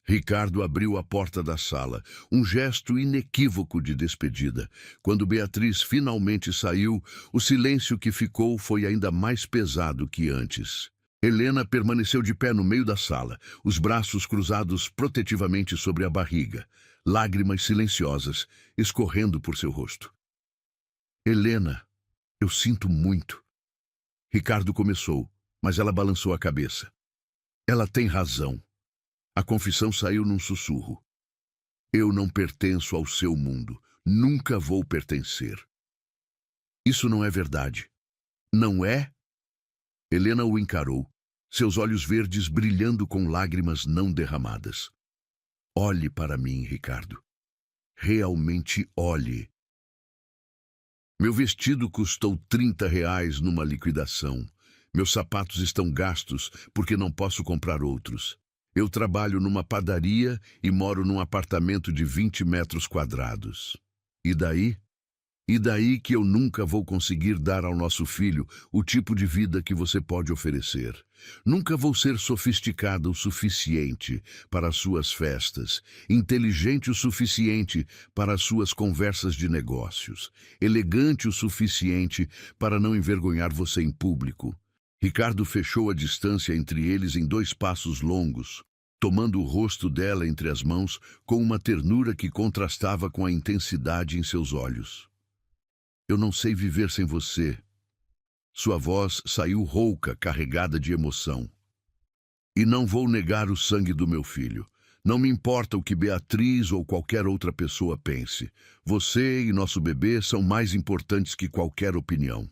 Ricardo abriu a porta da sala, um gesto inequívoco de despedida. Quando Beatriz finalmente saiu, o silêncio que ficou foi ainda mais pesado que antes. Helena permaneceu de pé no meio da sala, os braços cruzados protetivamente sobre a barriga, lágrimas silenciosas escorrendo por seu rosto. Helena, eu sinto muito. Ricardo começou, mas ela balançou a cabeça. Ela tem razão. A confissão saiu num sussurro. Eu não pertenço ao seu mundo. Nunca vou pertencer. Isso não é verdade. Não é? Helena o encarou, seus olhos verdes brilhando com lágrimas não derramadas. Olhe para mim, Ricardo. Realmente olhe. Meu vestido custou R$ 30 numa liquidação. Meus sapatos estão gastos porque não posso comprar outros. Eu trabalho numa padaria e moro num apartamento de 20 metros quadrados. E daí? E daí que eu nunca vou conseguir dar ao nosso filho o tipo de vida que você pode oferecer. Nunca vou ser sofisticada o suficiente para as suas festas, inteligente o suficiente para as suas conversas de negócios, elegante o suficiente para não envergonhar você em público. Ricardo fechou a distância entre eles em 2 passos longos, tomando o rosto dela entre as mãos com uma ternura que contrastava com a intensidade em seus olhos. Eu não sei viver sem você. Sua voz saiu rouca, carregada de emoção. E não vou negar o sangue do meu filho. Não me importa o que Beatriz ou qualquer outra pessoa pense. Você e nosso bebê são mais importantes que qualquer opinião.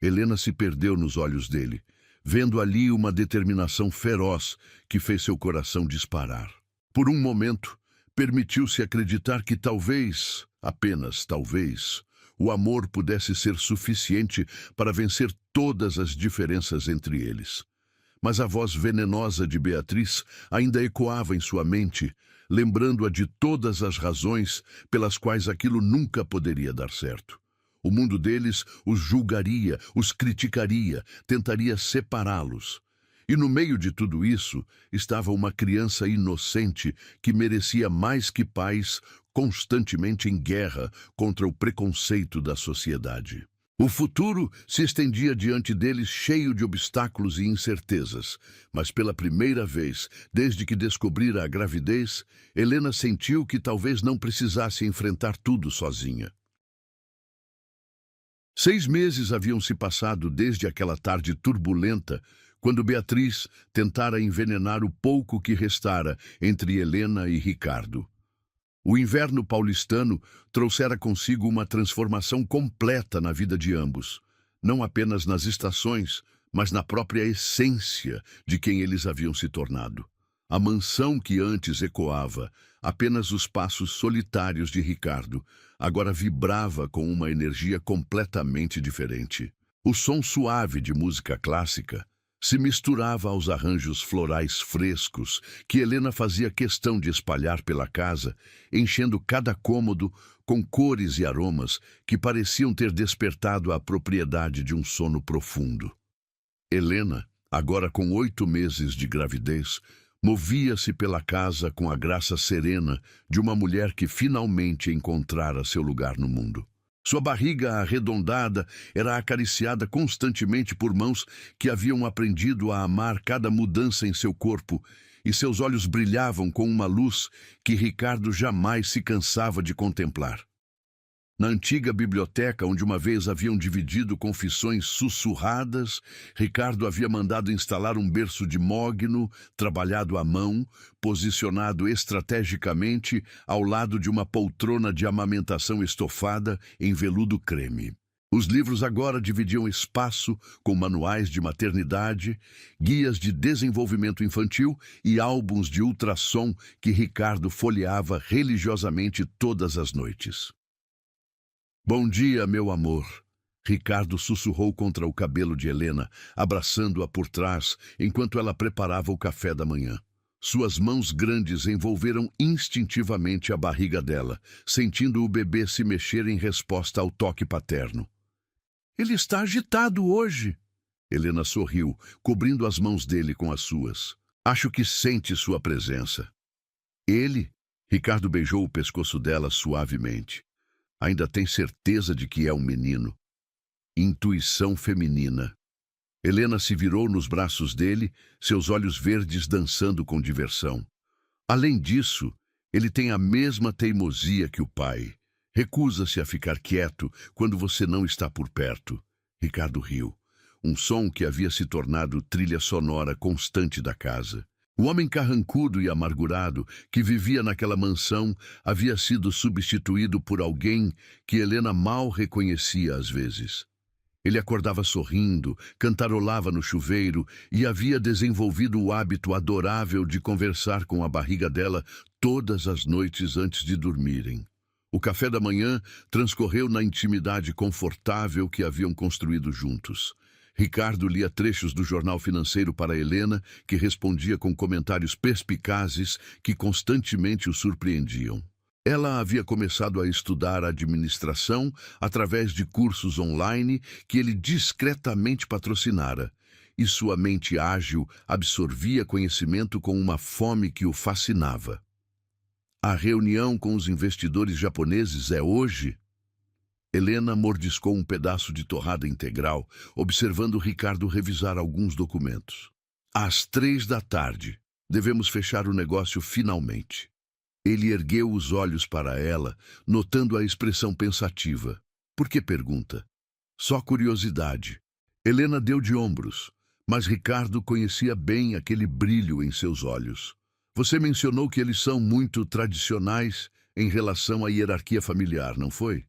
Helena se perdeu nos olhos dele, vendo ali uma determinação feroz que fez seu coração disparar. Por um momento, permitiu-se acreditar que talvez, apenas talvez, o amor pudesse ser suficiente para vencer todas as diferenças entre eles. Mas a voz venenosa de Beatriz ainda ecoava em sua mente, lembrando-a de todas as razões pelas quais aquilo nunca poderia dar certo. O mundo deles os julgaria, os criticaria, tentaria separá-los. E no meio de tudo isso estava uma criança inocente que merecia mais que pais constantemente em guerra contra o preconceito da sociedade. O futuro se estendia diante deles cheio de obstáculos e incertezas, mas pela primeira vez, desde que descobrira a gravidez, Helena sentiu que talvez não precisasse enfrentar tudo sozinha. 6 meses haviam se passado desde aquela tarde turbulenta, quando Beatriz tentara envenenar o pouco que restara entre Helena e Ricardo. O inverno paulistano trouxera consigo uma transformação completa na vida de ambos, não apenas nas estações, mas na própria essência de quem eles haviam se tornado. A mansão que antes ecoava apenas os passos solitários de Ricardo, agora vibrava com uma energia completamente diferente. O som suave de música clássica se misturava aos arranjos florais frescos que Helena fazia questão de espalhar pela casa, enchendo cada cômodo com cores e aromas que pareciam ter despertado a propriedade de um sono profundo. Helena, agora com 8 meses de gravidez, movia-se pela casa com a graça serena de uma mulher que finalmente encontrara seu lugar no mundo. Sua barriga arredondada era acariciada constantemente por mãos que haviam aprendido a amar cada mudança em seu corpo, e seus olhos brilhavam com uma luz que Ricardo jamais se cansava de contemplar. Na antiga biblioteca, onde uma vez haviam dividido confissões sussurradas, Ricardo havia mandado instalar um berço de mogno, trabalhado à mão, posicionado estrategicamente ao lado de uma poltrona de amamentação estofada em veludo creme. Os livros agora dividiam espaço com manuais de maternidade, guias de desenvolvimento infantil e álbuns de ultrassom que Ricardo folheava religiosamente todas as noites. "Bom dia, meu amor", Ricardo sussurrou contra o cabelo de Helena, abraçando-a por trás enquanto ela preparava o café da manhã. Suas mãos grandes envolveram instintivamente a barriga dela, sentindo o bebê se mexer em resposta ao toque paterno. "Ele está agitado hoje." Helena sorriu, cobrindo as mãos dele com as suas. "Acho que sente sua presença." "Ele?" Ricardo beijou o pescoço dela suavemente. "Ainda tem certeza de que é um menino?" Intuição feminina. Helena se virou nos braços dele, seus olhos verdes dançando com diversão. "Além disso, ele tem a mesma teimosia que o pai. Recusa-se a ficar quieto quando você não está por perto." Ricardo riu, um som que havia se tornado trilha sonora constante da casa. O homem carrancudo e amargurado que vivia naquela mansão havia sido substituído por alguém que Helena mal reconhecia às vezes. Ele acordava sorrindo, cantarolava no chuveiro e havia desenvolvido o hábito adorável de conversar com a barriga dela todas as noites antes de dormirem. O café da manhã transcorreu na intimidade confortável que haviam construído juntos. Ricardo lia trechos do jornal financeiro para Helena, que respondia com comentários perspicazes que constantemente o surpreendiam. Ela havia começado a estudar administração através de cursos online que ele discretamente patrocinara, e sua mente ágil absorvia conhecimento com uma fome que o fascinava. "A reunião com os investidores japoneses é hoje?" Helena mordiscou um pedaço de torrada integral, observando Ricardo revisar alguns documentos. "Às 3 da tarde. Devemos fechar o negócio finalmente." Ele ergueu os olhos para ela, notando a expressão pensativa. "Por que pergunta?" "Só curiosidade." Helena deu de ombros, mas Ricardo conhecia bem aquele brilho em seus olhos. "Você mencionou que eles são muito tradicionais em relação à hierarquia familiar, não foi?"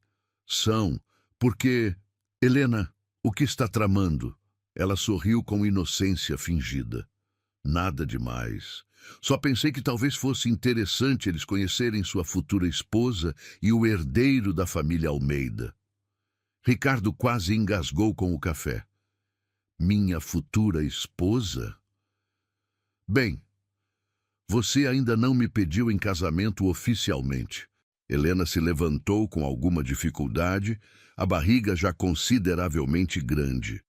"São, porque... Helena, o que está tramando?" Ela sorriu com inocência fingida. "Nada demais. Só pensei que talvez fosse interessante eles conhecerem sua futura esposa e o herdeiro da família Almeida." Ricardo quase engasgou com o café. "Minha futura esposa?" "Bem, você ainda não me pediu em casamento oficialmente." Helena se levantou com alguma dificuldade, a barriga já consideravelmente grande.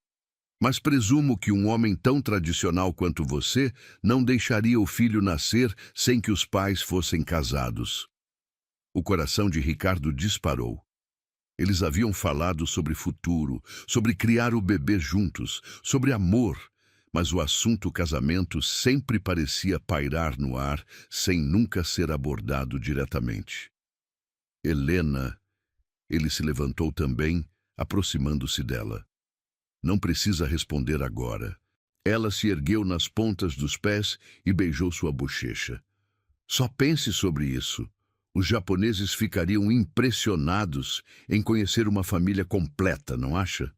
Mas presumo que um homem tão tradicional quanto você não deixaria o filho nascer sem que os pais fossem casados. O coração de Ricardo disparou. Eles haviam falado sobre futuro, sobre criar o bebê juntos, sobre amor, mas o assunto casamento sempre parecia pairar no ar sem nunca ser abordado diretamente. Helena, ele se levantou também, aproximando-se dela. Não precisa responder agora. Ela se ergueu nas pontas dos pés e beijou sua bochecha. Só pense sobre isso. Os japoneses ficariam impressionados em conhecer uma família completa, não acha?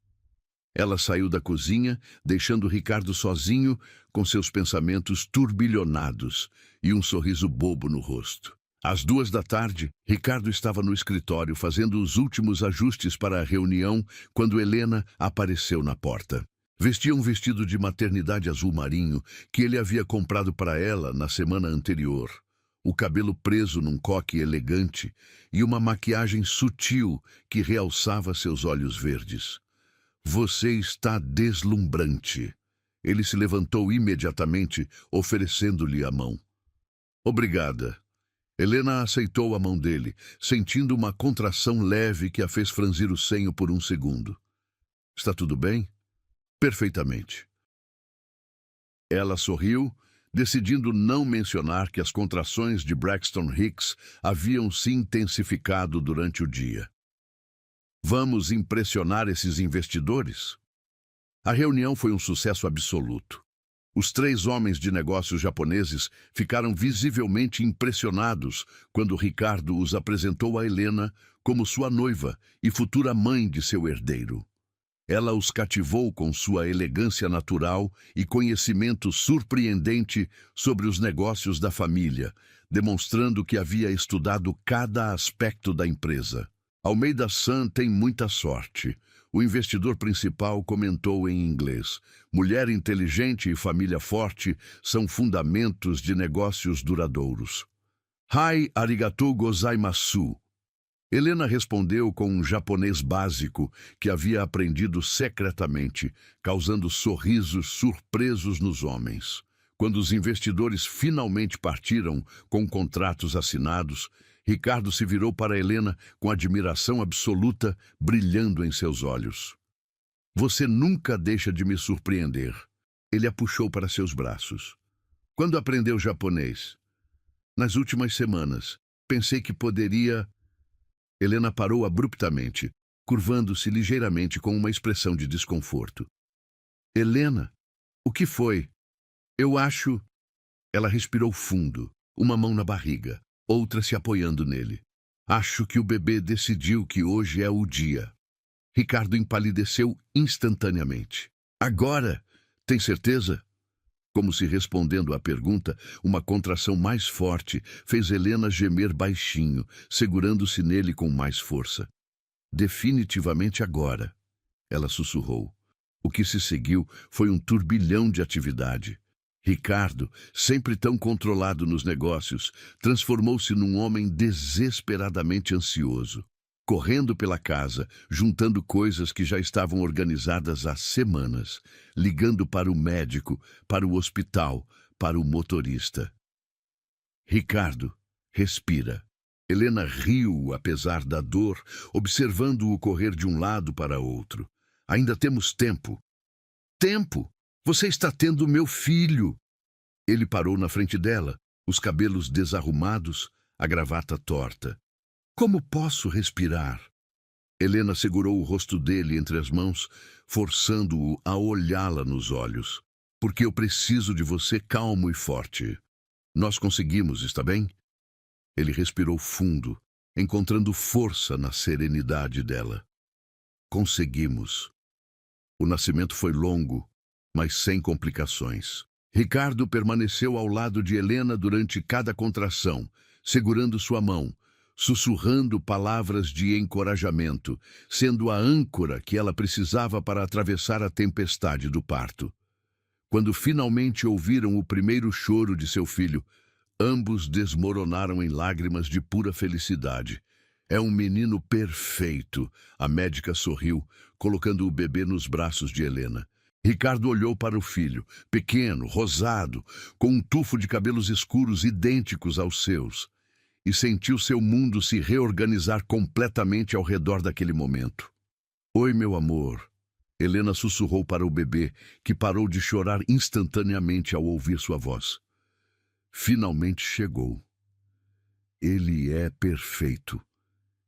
Ela saiu da cozinha, deixando Ricardo sozinho, com seus pensamentos turbilhonados e um sorriso bobo no rosto. Às 2 da tarde, Ricardo estava no escritório fazendo os últimos ajustes para a reunião quando Helena apareceu na porta. Vestia um vestido de maternidade azul marinho que ele havia comprado para ela na semana anterior. O cabelo preso num coque elegante e uma maquiagem sutil que realçava seus olhos verdes. Você está deslumbrante. Ele se levantou imediatamente, oferecendo-lhe a mão. Obrigada. Helena aceitou a mão dele, sentindo uma contração leve que a fez franzir o senho por um segundo. Está tudo bem? Perfeitamente. Ela sorriu, decidindo não mencionar que as contrações de Braxton Hicks haviam se intensificado durante o dia. Vamos impressionar esses investidores? A reunião foi um sucesso absoluto. Os 3 homens de negócios japoneses ficaram visivelmente impressionados quando Ricardo os apresentou a Helena como sua noiva e futura mãe de seu herdeiro. Ela os cativou com sua elegância natural e conhecimento surpreendente sobre os negócios da família, demonstrando que havia estudado cada aspecto da empresa. Almeida-san tem muita sorte. O investidor principal comentou em inglês. Mulher inteligente e família forte são fundamentos de negócios duradouros. Hai arigatou gozaimasu. Helena respondeu com um japonês básico que havia aprendido secretamente, causando sorrisos surpresos nos homens. Quando os investidores finalmente partiram com contratos assinados, Ricardo se virou para Helena com admiração absoluta, brilhando em seus olhos. Você nunca deixa de me surpreender. Ele a puxou para seus braços. Quando aprendeu japonês? Nas últimas semanas. Pensei que poderia... Helena parou abruptamente, curvando-se ligeiramente com uma expressão de desconforto. Helena, o que foi? Eu acho... Ela respirou fundo, uma mão na barriga, outra se apoiando nele. Acho que o bebê decidiu que hoje é o dia. Ricardo empalideceu instantaneamente. Agora, tem certeza? Como se respondendo à pergunta, uma contração mais forte fez Helena gemer baixinho, segurando-se nele com mais força. Definitivamente agora, ela sussurrou. O que se seguiu foi um turbilhão de atividade. Ricardo, sempre tão controlado nos negócios, transformou-se num homem desesperadamente ansioso. Correndo pela casa, juntando coisas que já estavam organizadas há semanas, ligando para o médico, para o hospital, para o motorista. Ricardo, respira. Helena riu, apesar da dor, observando-o correr de um lado para outro. Ainda temos tempo. Tempo! Você está tendo meu filho! Ele parou na frente dela, os cabelos desarrumados, a gravata torta. Como posso respirar? Helena segurou o rosto dele entre as mãos, forçando-o a olhá-la nos olhos. Porque eu preciso de você calmo e forte. Nós conseguimos, está bem? Ele respirou fundo, encontrando força na serenidade dela. Conseguimos. O nascimento foi longo, mas sem complicações. Ricardo permaneceu ao lado de Helena durante cada contração, segurando sua mão, sussurrando palavras de encorajamento, sendo a âncora que ela precisava para atravessar a tempestade do parto. Quando finalmente ouviram o primeiro choro de seu filho, ambos desmoronaram em lágrimas de pura felicidade. É um menino perfeito, a médica sorriu, colocando o bebê nos braços de Helena. Ricardo olhou para o filho, pequeno, rosado, com um tufo de cabelos escuros idênticos aos seus, e sentiu seu mundo se reorganizar completamente ao redor daquele momento. Oi, meu amor. Helena sussurrou para o bebê, que parou de chorar instantaneamente ao ouvir sua voz. Finalmente chegou. Ele é perfeito.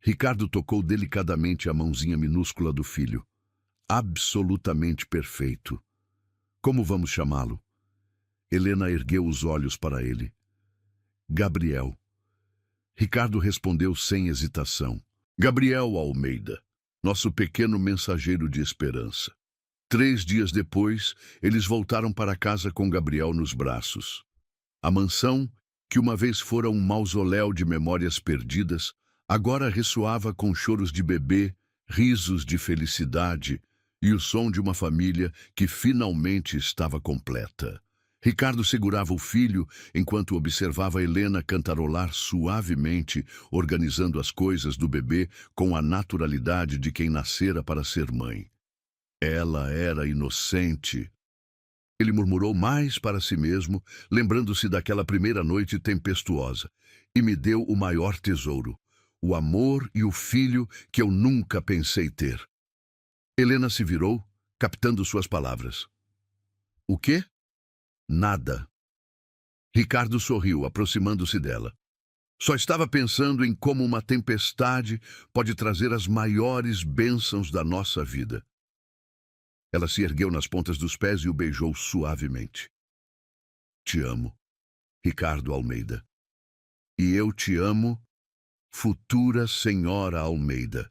Ricardo tocou delicadamente a mãozinha minúscula do filho. Absolutamente perfeito. Como vamos chamá-lo? Helena ergueu os olhos para ele. Gabriel. Ricardo respondeu sem hesitação. Gabriel Almeida, nosso pequeno mensageiro de esperança. 3 dias depois, eles voltaram para casa com Gabriel nos braços. A mansão, que uma vez fora um mausoléu de memórias perdidas, agora ressoava com choros de bebê, risos de felicidade e o som de uma família que finalmente estava completa. Ricardo segurava o filho enquanto observava Helena cantarolar suavemente, organizando as coisas do bebê com a naturalidade de quem nascera para ser mãe. Ela era inocente. Ele murmurou mais para si mesmo, lembrando-se daquela primeira noite tempestuosa, e me deu o maior tesouro, o amor e o filho que eu nunca pensei ter. Helena se virou, captando suas palavras. O quê? Nada. Ricardo sorriu, aproximando-se dela. Só estava pensando em como uma tempestade pode trazer as maiores bênçãos da nossa vida. Ela se ergueu nas pontas dos pés e o beijou suavemente. Te amo, Ricardo Almeida. E eu te amo, futura senhora Almeida.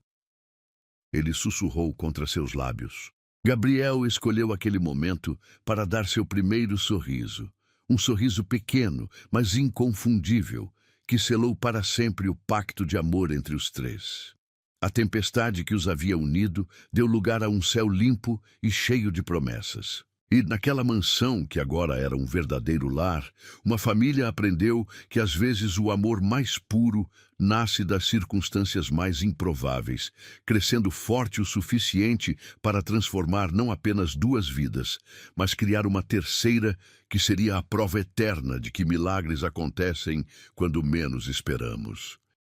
Ele sussurrou contra seus lábios. Gabriel escolheu aquele momento para dar seu primeiro sorriso. Um sorriso pequeno, mas inconfundível, que selou para sempre o pacto de amor entre os três. A tempestade que os havia unido deu lugar a um céu limpo e cheio de promessas. E naquela mansão, que agora era um verdadeiro lar, uma família aprendeu que às vezes o amor mais puro nasce das circunstâncias mais improváveis, crescendo forte o suficiente para transformar não apenas 2 vidas, mas criar uma terceira que seria a prova eterna de que milagres acontecem quando menos esperamos.